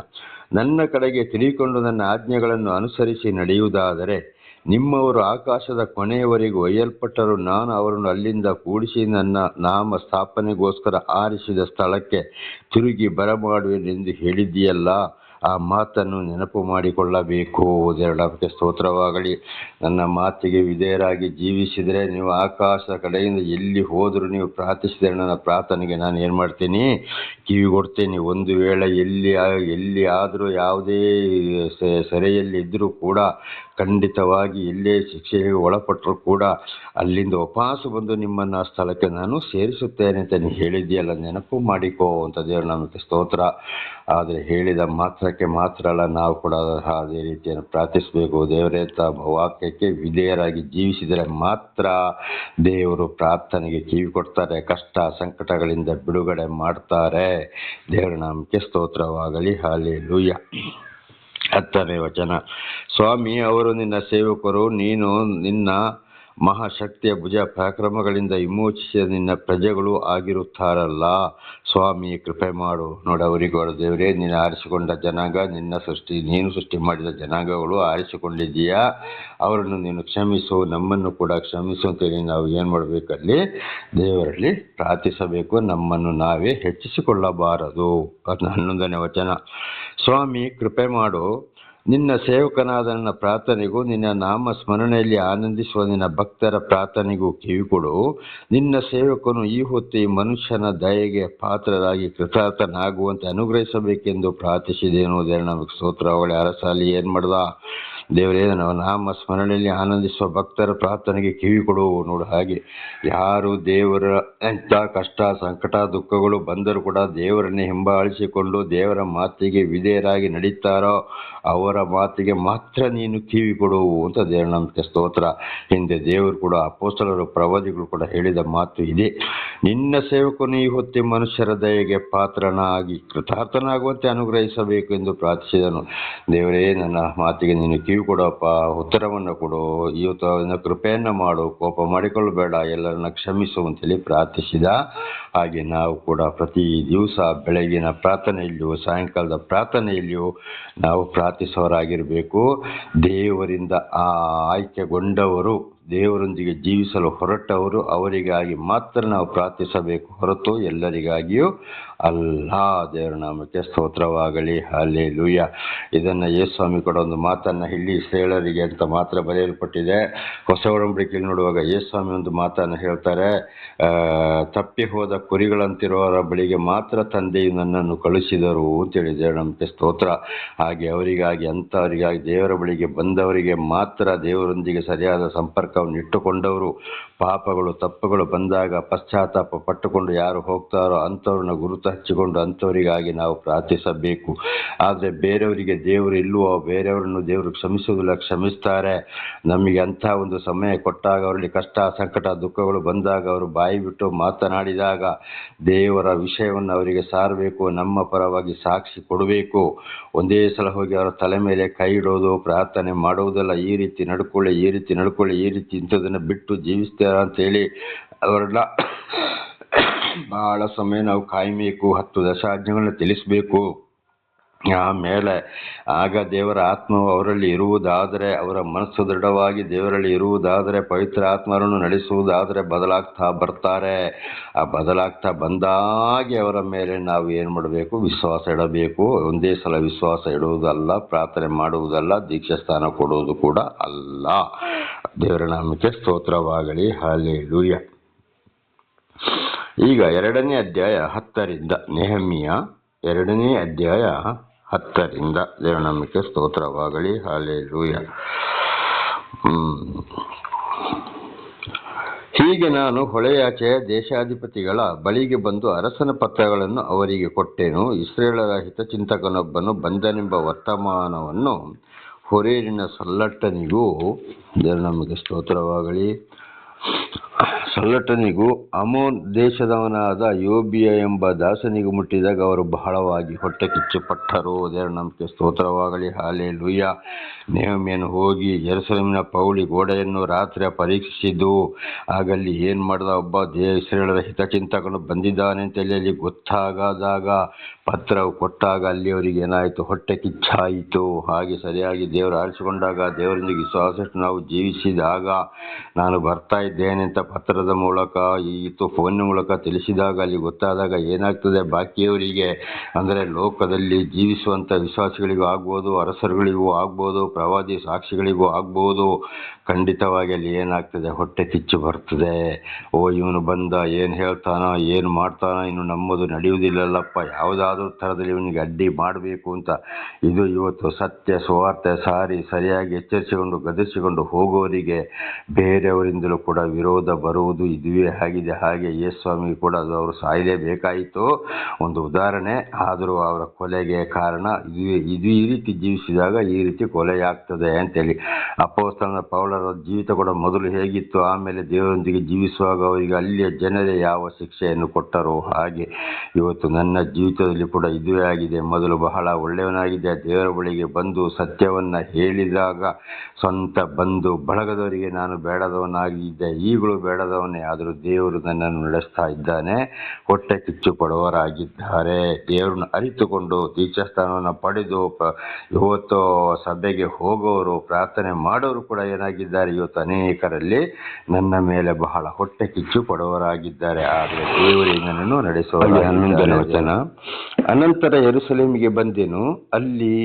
ನನ್ನ ಕಡೆಗೆ ತಿರುಗಿಕೊಂಡು ನನ್ನ ಆಜ್ಞೆಗಳನ್ನು ಅನುಸರಿಸಿ ನಡೆಯುವುದಾದರೆ ನಿಮ್ಮವರು ಆಕಾಶದ ಕೊನೆಯವರೆಗೂ ಒಯ್ಯಲ್ಪಟ್ಟರು. ನಾನು ಅವರನ್ನು ಅಲ್ಲಿಂದ ಕೂಡಿಸಿ ನನ್ನ ನಾಮ ಸ್ಥಾಪನೆಗೋಸ್ಕರ ಆರಿಸಿದ ಸ್ಥಳಕ್ಕೆ ತಿರುಗಿ ಬರಮಾಡುವೆನೆಂದು ಹೇಳಿದ್ದೀಯಲ್ಲ. ಆ ಮಾತನ್ನು ನೆನಪು ಮಾಡಿಕೊಳ್ಳಬೇಕು. ದೇವರಿಗೆ ಸ್ತೋತ್ರವಾಗಲಿ. ನನ್ನ ಮಾತಿಗೆ ವಿಧೇಯರಾಗಿ ಜೀವಿಸಿದರೆ, ನೀವು ಆಕಾಶದ ಕಡೆಯಿಂದ ಎಲ್ಲಿ ಹೋದರೂ ನೀವು ಪ್ರಾರ್ಥಿಸಿದರೆ ನನ್ನ ಪ್ರಾರ್ಥನೆಗೆ ನಾನು ಏನು ಮಾಡ್ತೀನಿ? ಕಿವಿಗೊಡ್ತೀನಿ. ಒಂದು ವೇಳೆ ಎಲ್ಲಿ ಆದರೂ ಯಾವುದೇ ಸೆರೆಯಲ್ಲಿ ಇದ್ದರೂ ಕೂಡ, ಖಂಡಿತವಾಗಿ ಎಲ್ಲೇ ಶಿಕ್ಷೆಗೆ ಒಳಪಟ್ಟರೂ ಕೂಡ ಅಲ್ಲಿಂದ ವಾಪಸ್ಸು ಬಂದು ನಿಮ್ಮನ್ನು ಆ ಸ್ಥಳಕ್ಕೆ ನಾನು ಸೇರಿಸುತ್ತೇನೆ ಅಂತ ನೀವು ಹೇಳಿದ್ದೀಯಲ್ಲ, ನೆನಪು ಮಾಡಿಕೋ ಅಂತ ದೇವರು ನಮಗೆ ಸ್ತೋತ್ರ. ಆದರೆ ಹೇಳಿದ ಮಾತ್ರಕ್ಕೆ ಮಾತ್ರ ಅಲ್ಲ, ನಾವು ಕೂಡ ಅದೇ ರೀತಿಯನ್ನು ಪ್ರಾರ್ಥಿಸಬೇಕು. ದೇವರೇ ವಾಕ್ಯಕ್ಕೆ ವಿಧೇಯರಾಗಿ ಜೀವಿಸಿದರೆ ಮಾತ್ರ ದೇವರು ಪ್ರಾರ್ಥನೆಗೆ ಕಿವಿ ಕೊಡ್ತಾರೆ, ಕಷ್ಟ ಸಂಕಟಗಳಿಂದ ಬಿಡುಗಡೆ ಮಾಡ್ತಾರೆ. ದೇವರ ನಾಮಕ್ಕೆ ಸ್ತೋತ್ರವಾಗಲಿ. ಹಲ್ಲೆಲೂಯಾ. 10ನೇ ವಚನ, ಸ್ವಾಮಿ, ಅವರು ನಿನ್ನ ಸೇವಕರು, ನೀನು ನಿನ್ನ ಮಹಾಶಕ್ತಿಯ ಭುಜ ಪರಾಕ್ರಮಗಳಿಂದ ವಿಮೋಚಿಸಿದ ನಿನ್ನ ಪ್ರಜೆಗಳು ಆಗಿರುತ್ತಾರಲ್ಲ. ಸ್ವಾಮಿ ಕೃಪೆ ಮಾಡು. ನೋಡು, ಅವರಿಗೆ ದೇವರೇ, ನೀನು ಆರಿಸಿಕೊಂಡ ಜನಾಂಗ, ನೀನು ಸೃಷ್ಟಿ ಮಾಡಿದ ಜನಾಂಗಗಳು ಆರಿಸಿಕೊಂಡಿದ್ದೀಯಾ, ಅವರನ್ನು ನೀನು ಕ್ಷಮಿಸು, ನಮ್ಮನ್ನು ಕೂಡ ಕ್ಷಮಿಸು ಅಂತೇಳಿ ನಾವು ಏನು ಮಾಡಬೇಕಲ್ಲಿ ದೇವರಲ್ಲಿ ಪ್ರಾರ್ಥಿಸಬೇಕು. ನಮ್ಮನ್ನು ನಾವೇ ಹೆಚ್ಚಿಸಿಕೊಳ್ಳಬಾರದು. 11ನೇ ವಚನ. ಸ್ವಾಮಿ ಕೃಪೆ ಮಾಡು. ನಿನ್ನ ಸೇವಕನಾದ ನನ್ನ ಪ್ರಾರ್ಥನೆಗೂ ನಿನ್ನ ನಾಮ ಸ್ಮರಣೆಯಲ್ಲಿ ಆನಂದಿಸುವ ನಿನ್ನ ಭಕ್ತರ ಪ್ರಾರ್ಥನೆಗೂ ಕಿವಿಕೊಡು. ನಿನ್ನ ಸೇವಕನು ಈ ಹೊತ್ತು ಈ ಮನುಷ್ಯನ ದಯೆಗೆ ಪಾತ್ರರಾಗಿ ಕೃತಾರ್ಥನಾಗುವಂತೆ ಅನುಗ್ರಹಿಸಬೇಕೆಂದು ಪ್ರಾರ್ಥಿಸಿದೇನು. ದೇವರ ನಮಗೆ ಸ್ತೋತ್ರ. ಅವಳೆ ಅರಸಾಲಿ ಏನು ಮಾಡ್ದ? ದೇವರೇ, ನಾಮ ಸ್ಮರಣೆಯಲ್ಲಿ ಆನಂದಿಸುವ ಭಕ್ತರ ಪ್ರಾರ್ಥನೆಗೆ ಕಿವಿಕೊಡು. ನೋಡು, ಹಾಗೆ ಯಾರು ದೇವರ ಎಂಥ ಕಷ್ಟ ಸಂಕಟ ದುಃಖಗಳು ಬಂದರೂ ಕೂಡ ದೇವರನ್ನೇ ಹಿಂಬಾಲಿಸಿಕೊಂಡು ದೇವರ ಮಾತಿಗೆ ವಿಧೇಯರಾಗಿ ನಡೀತಾರೋ ಅವರ ಮಾತಿಗೆ ಮಾತ್ರ ನೀನು ಕಿವಿಕೊಡು ಅಂತ ದೇವರ ನಮಗೆ ಸ್ತೋತ್ರ. ಹಿಂದೆ ದೇವರು ಕೂಡ ಅಪೊಸ್ತಲರು ಪ್ರವಾದಿಗಳು ಕೂಡ ಹೇಳಿದ ಮಾತು ಇದೆ. ನಿನ್ನ ಸೇವಕನು ಈ ಹೊತ್ತಿ ಮನುಷ್ಯರ ದಯೆಗೆ ಪಾತ್ರನಾಗಿ ಕೃತಾರ್ಥನಾಗುವಂತೆ ಅನುಗ್ರಹಿಸಬೇಕು ಎಂದು ಪ್ರಾರ್ಥಿಸಿದನು. ದೇವರೇ, ನನ್ನ ಮಾತಿಗೆ ನೀನು ಕಿವಿ ಕೊಡಪ್ಪ, ಉತ್ತರವನ್ನು ಕೊಡು, ಇವತ್ತು ಕೃಪೆಯನ್ನು ಮಾಡು, ಕೋಪ ಮಾಡಿಕೊಳ್ಳಬೇಡ, ಎಲ್ಲರನ್ನ ಕ್ಷಮಿಸು ಅಂತೇಳಿ ಪ್ರಾರ್ಥಿಸಿದ. ಹಾಗೆ ನಾವು ಕೂಡ ಪ್ರತಿ ದಿವಸ ಬೆಳಗಿನ ಪ್ರಾರ್ಥನೆಯಲ್ಲಿಯೂ ಸಾಯಂಕಾಲದ ಪ್ರಾರ್ಥನೆಯಲ್ಲಿಯೂ ನಾವು ಪ್ರಾರ್ಥಿಸುವವರಾಗಿರಬೇಕು. ದೇವರಿಂದ ಆಯ್ಕೆಗೊಂಡವರು, ದೇವರೊಂದಿಗೆ ಜೀವಿಸಲು ಹೊರಟವರು, ಅವರಿಗಾಗಿ ಮಾತ್ರ ನಾವು ಪ್ರಾರ್ಥಿಸಬೇಕು, ಹೊರತು ಎಲ್ಲರಿಗಾಗಿಯೂ ಅಲ್ಲ. ದೇವರ ನಾಮಕ್ಕೆ ಸ್ತೋತ್ರವಾಗಲಿ. ಹಲ್ಲೆಲೂಯಾ. ಇದನ್ನು ಯೇಸುಸ್ವಾಮಿ ಕೂಡ ಒಂದು ಮಾತನ್ನು ಇಲ್ಲಿ ಇಸ್ರಾಯೇಲರಿಗೆ ಅಂತ ಮಾತ್ರ ಬರೆಯಲ್ಪಟ್ಟಿದೆ. ಹೊಸ ಒಡಂಬಡಿಕೆಯಲ್ಲಿ ನೋಡುವಾಗ ಯೇಸುಸ್ವಾಮಿ ಒಂದು ಮಾತನ್ನು ಹೇಳ್ತಾರೆ, ತಪ್ಪಿ ಹೋದ ಕುರಿಗಳಂತಿರುವವರ ಬಳಿಗೆ ಮಾತ್ರ ತಂದೆಯು ನನ್ನನ್ನು ಕಳುಹಿಸಿದರು ಅಂತೇಳಿ. ದೇವರ ನಾಮಕ್ಕೆ ಸ್ತೋತ್ರ. ಹಾಗೆ ಅವರಿಗಾಗಿ, ಅಂಥವರಿಗಾಗಿ, ದೇವರ ಬಳಿಗೆ ಬಂದವರಿಗೆ ಮಾತ್ರ, ದೇವರೊಂದಿಗೆ ಸರಿಯಾದ ಸಂಪರ್ಕವನ್ನು ಇಟ್ಟುಕೊಂಡವರು, ಪಾಪಗಳು ತಪ್ಪುಗಳು ಬಂದಾಗ ಪಶ್ಚಾತ್ತಾಪ ಪಟ್ಟುಕೊಂಡು ಯಾರು ಹೋಗ್ತಾರೋ ಅಂಥವ್ರನ್ನ ಗುರುತು ಹಚ್ಚಿಕೊಂಡು ಅಂಥವರಿಗಾಗಿ ನಾವು ಪ್ರಾರ್ಥಿಸಬೇಕು. ಆದರೆ ಬೇರೆಯವರಿಗೆ ದೇವರು ಇಲ್ಲವೋ, ಬೇರೆಯವರನ್ನು ದೇವರು ಕ್ಷಮಿಸುವುದಿಲ್ಲ, ಕ್ಷಮಿಸ್ತಾರೆ. ನಮಗೆ ಅಂಥ ಒಂದು ಸಮಯ ಕೊಟ್ಟಾಗ, ಅವರಲ್ಲಿ ಕಷ್ಟ ಸಂಕಟ ದುಃಖಗಳು ಬಂದಾಗ, ಅವರು ಬಾಯಿ ಬಿಟ್ಟು ಮಾತನಾಡಿದಾಗ ದೇವರ ವಿಷಯವನ್ನು ಅವರಿಗೆ ಸಾರಬೇಕು, ನಮ್ಮ ಪರವಾಗಿ ಸಾಕ್ಷಿ ಕೊಡಬೇಕು. ಒಂದೇ ಸಲ ಹೋಗಿ ಅವರ ತಲೆ ಮೇಲೆ ಕೈ ಇಡೋದು, ಪ್ರಾರ್ಥನೆ ಮಾಡುವುದಲ್ಲ. ಈ ರೀತಿ ನಡ್ಕೊಳ್ಳಿ, ಈ ರೀತಿ ನಡ್ಕೊಳ್ಳಿ, ಈ ರೀತಿ ಇಂಥದನ್ನು ಬಿಟ್ಟು ಜೀವಿಸ್ತಾರ ಅಂತೇಳಿ ಅವರೆಲ್ಲ ಬಹಳ ಸಮಯ ನಾವು ಕಾಯಬೇಕು. 10 ದಶಾಜ್ಞೆಗಳನ್ನ ತಿಳಿಸ್ಬೇಕು. ಆಮೇಲೆ ಆಗ ದೇವರ ಆತ್ಮವು ಅವರಲ್ಲಿ ಇರುವುದಾದರೆ, ಅವರ ಮನಸ್ಸು ದೃಢವಾಗಿ ದೇವರಲ್ಲಿ ಇರುವುದಾದರೆ, ಪವಿತ್ರ ಆತ್ಮರನ್ನು ನಡೆಸುವುದಾದರೆ ಬದಲಾಗ್ತಾ ಬರ್ತಾರೆ. ಆ ಬದಲಾಗ್ತಾ ಬಂದಾಗೆ ಅವರ ಮೇಲೆ ನಾವು ಏನು ಮಾಡಬೇಕು? ವಿಶ್ವಾಸ ಇಡಬೇಕು. ಒಂದೇ ಸಲ ವಿಶ್ವಾಸ ಇಡುವುದಲ್ಲ, ಪ್ರಾರ್ಥನೆ ಮಾಡುವುದಲ್ಲ, ದೀಕ್ಷಾ ಸ್ಥಾನ ಕೊಡುವುದು ಕೂಡ ಅಲ್ಲ. ದೇವರ ನಾಮಕ್ಕೆ ಸ್ತೋತ್ರವಾಗಲಿ. ಹಲ್ಲೆಲೂಯಾ. ಈಗ 2ನೇ ಅಧ್ಯಾಯ 10ರಿಂದ, ನೆಹೆಮೀಯ 2ನೇ ಅಧ್ಯಾಯ 10ರಿಂದ. ದೇವರ ನಾಮಕ್ಕೆ ಸ್ತೋತ್ರವಾಗಲಿ. ಹಲ್ಲೆಲೂಯಾ. ಹೀಗೆ ನಾನು ಹೊಳೆಯಾಚೆಯ ದೇಶಾಧಿಪತಿಗಳ ಬಳಿಗೆ ಬಂದು ಅರಸನ ಪತ್ರಗಳನ್ನು ಅವರಿಗೆ ಕೊಟ್ಟೆನು. ಇಸ್ರಾಯೇಲರ ಹಿತಚಿಂತಕನೊಬ್ಬನು ಬಂದನೆಂಬ ವರ್ತಮಾನವನ್ನು ಹೊರೇರಿನ ಸಲ್ಲಟ್ಟನಿಗೂ, ದೇವರ ನಾಮಕ್ಕೆ ಸ್ತೋತ್ರವಾಗಲಿ, ಸಲ್ಲಟನಿಗೂ ಅಮೋನ್ ದೇಶದವನಾದ ಯೋಬಿಯ ಎಂಬ ದಾಸನಿಗೂ ಮುಟ್ಟಿದಾಗ ಅವರು ಬಹಳವಾಗಿ ಹೊಟ್ಟೆ ಕಿಚ್ಚು ಪಟ್ಟರು. ದೇವರ ನಾಮಕ್ಕೆ ಸ್ತೋತ್ರವಾಗಲಿ. ಹಲ್ಲೆಲೂಯಾ. ನೆಹೆಮೀಯನು ಹೋಗಿ ಯೆರೂಸಲೇಮಿನ ಪೌಳಿ ಗೋಡೆಯನ್ನು ರಾತ್ರಿ ಪರೀಕ್ಷಿಸಿದ್ದು, ಆಗಲ್ಲಿ ಏನು ಮಾಡ್ದ? ಒಬ್ಬ ಇಸ್ರಾಯೇಲರ ಹಿತಚಿಂತಕನು ಬಂದಿದ್ದಾನೆ ಅಂತೇಳಿ ಅಲ್ಲಿ ಗೊತ್ತಾಗದಾಗ, ಪತ್ರವು ಕೊಟ್ಟಾಗ ಅಲ್ಲಿ ಅವರಿಗೆ ಏನಾಯಿತು? ಹೊಟ್ಟೆ ಕಿಚ್ಚಾಯಿತು. ಹಾಗೆ ಸರಿಯಾಗಿ ದೇವರು ಆರಿಸಿಕೊಂಡಾಗ, ದೇವರೊಂದಿಗೆ ವಿಶ್ವಾಸ ಇಟ್ಟು ನಾವು ಜೀವಿಸಿದಾಗ, ನಾನು ಬರ್ತಾ ಇದ್ದೇನೆ ಅಂತ ಪತ್ರದ ಮೂಲಕ ಫೋನ್ ಮೂಲಕ ತಿಳಿಸಿದಾಗ, ಅಲ್ಲಿ ಗೊತ್ತಾದಾಗ ಏನಾಗ್ತದೆ? ಬಾಕಿಯವರಿಗೆ, ಅಂದರೆ ಲೋಕದಲ್ಲಿ ಜೀವಿಸುವಂಥ ವಿಶ್ವಾಸಿಗಳಿಗೂ ಆಗ್ಬೋದು, ಅರಸರುಗಳಿಗೂ ಆಗ್ಬೋದು, ಪ್ರವಾದಿ ಸಾಕ್ಷಿಗಳಿಗೂ ಆಗ್ಬೋದು, ಖಂಡಿತವಾಗಿ ಅಲ್ಲಿ ಏನಾಗ್ತದೆ? ಹೊಟ್ಟೆ ಕಿಚ್ಚು ಬರ್ತದೆ. ಓ, ಇವನು ಬಂದ, ಏನು ಹೇಳ್ತಾನೋ, ಏನು ಮಾಡ್ತಾನೋ, ಇನ್ನು ನಮ್ಮದು ನಡೆಯುವುದಿಲ್ಲಲ್ಲಪ್ಪ, ಯಾವುದಾದ್ರೂ ಥರದಲ್ಲಿ ಇವನಿಗೆ ಅಡ್ಡಿ ಮಾಡಬೇಕು ಅಂತ. ಇದು ಇವತ್ತು ಸತ್ಯ ಸುವಾರ್ತೆ ಸರಿಯಾಗಿ ಎಚ್ಚರಿಸಿಕೊಂಡು ಗದರಿಸಿಕೊಂಡು ಹೋಗುವವರಿಗೆ ಬೇರೆಯವರಿಂದಲೂ ಕೂಡ ವಿರೋಧ ಬರುವುದು ಎನ್ನುವುದು ಇದುವೇ ಆಗಿದೆ. ಹಾಗೆ ಯೇಸುಸ್ವಾಮಿಗೆ ಕೂಡ ಅದು ಅವರು ಸಾಯಲೇಬೇಕಾಯಿತು, ಒಂದು ಉದಾಹರಣೆ. ಆದರೂ ಅವರ ಕೊಲೆಗೆ ಕಾರಣ ಇದು ಈ ರೀತಿ ಜೀವಿಸಿದಾಗ ಈ ರೀತಿ ಕೊಲೆಯಾಗ್ತದೆ ಅಂತೇಳಿ. ಅಪೊಸ್ತಲನ ಪೌಲರ ಜೀವಿತ ಕೂಡ ಮೊದಲು ಹೇಗಿತ್ತು, ಆಮೇಲೆ ದೇವರೊಂದಿಗೆ ಜೀವಿಸುವಾಗ ಅವರಿಗೆ ಅಲ್ಲಿಯ ಜನರೇ ಯಾವ ಶಿಕ್ಷೆಯನ್ನು ಕೊಟ್ಟರು, ಹಾಗೆ ಇವತ್ತು ನನ್ನ ಜೀವಿತದಲ್ಲಿ ಕೂಡ ಇದುವೇ ಆಗಿದೆ. ಮೊದಲು ಬಹಳ ಒಳ್ಳೆಯವನಾಗಿದ್ದೆ, ದೇವರ ಬಳಿಗೆ ಬಂದು ಸತ್ಯವನ್ನ ಹೇಳಿದಾಗ ಸ್ವಂತ ಬಂಧು ಬಳಗದವರಿಗೆ ನಾನು ಬೇಡದವನಾಗಿದ್ದೆ, ಈಗಲೂ ಬೇಡದವನೇ. ಆದರೂ ದೇವರು ನನ್ನನ್ನು ನಡೆಸ್ತಾ ಇದ್ದಾನೆ. ಹೊಟ್ಟೆ ಕಿಚ್ಚು ಪಡುವವರಾಗಿದ್ದಾರೆ, ದೇವರನ್ನು ಅರಿತುಕೊಂಡು ದೀಕ್ಷಾಸ್ಥಾನವನ್ನು ಪಡೆದು ಇವತ್ತು ಸಭೆಗೆ ಹೋಗೋರು, ಪ್ರಾರ್ಥನೆ ಮಾಡೋರು ಕೂಡ ಏನಾಗಿದ್ದಾರೆ, ಇವತ್ತು ಅನೇಕರಲ್ಲಿ ನನ್ನ ಮೇಲೆ ಬಹಳ ಹೊಟ್ಟೆ ಕಿಚ್ಚು ಪಡುವವರಾಗಿದ್ದಾರೆ. ಆದರೆ ದೇವರೇ ನನ್ನನ್ನು ನಡೆಸುವ. 11ನೇ ವಚನ. ಅನಂತರ ಯೆರೂಸಲೇಮಿಗೆ ಬಂದೆನು. ಅಲ್ಲಿ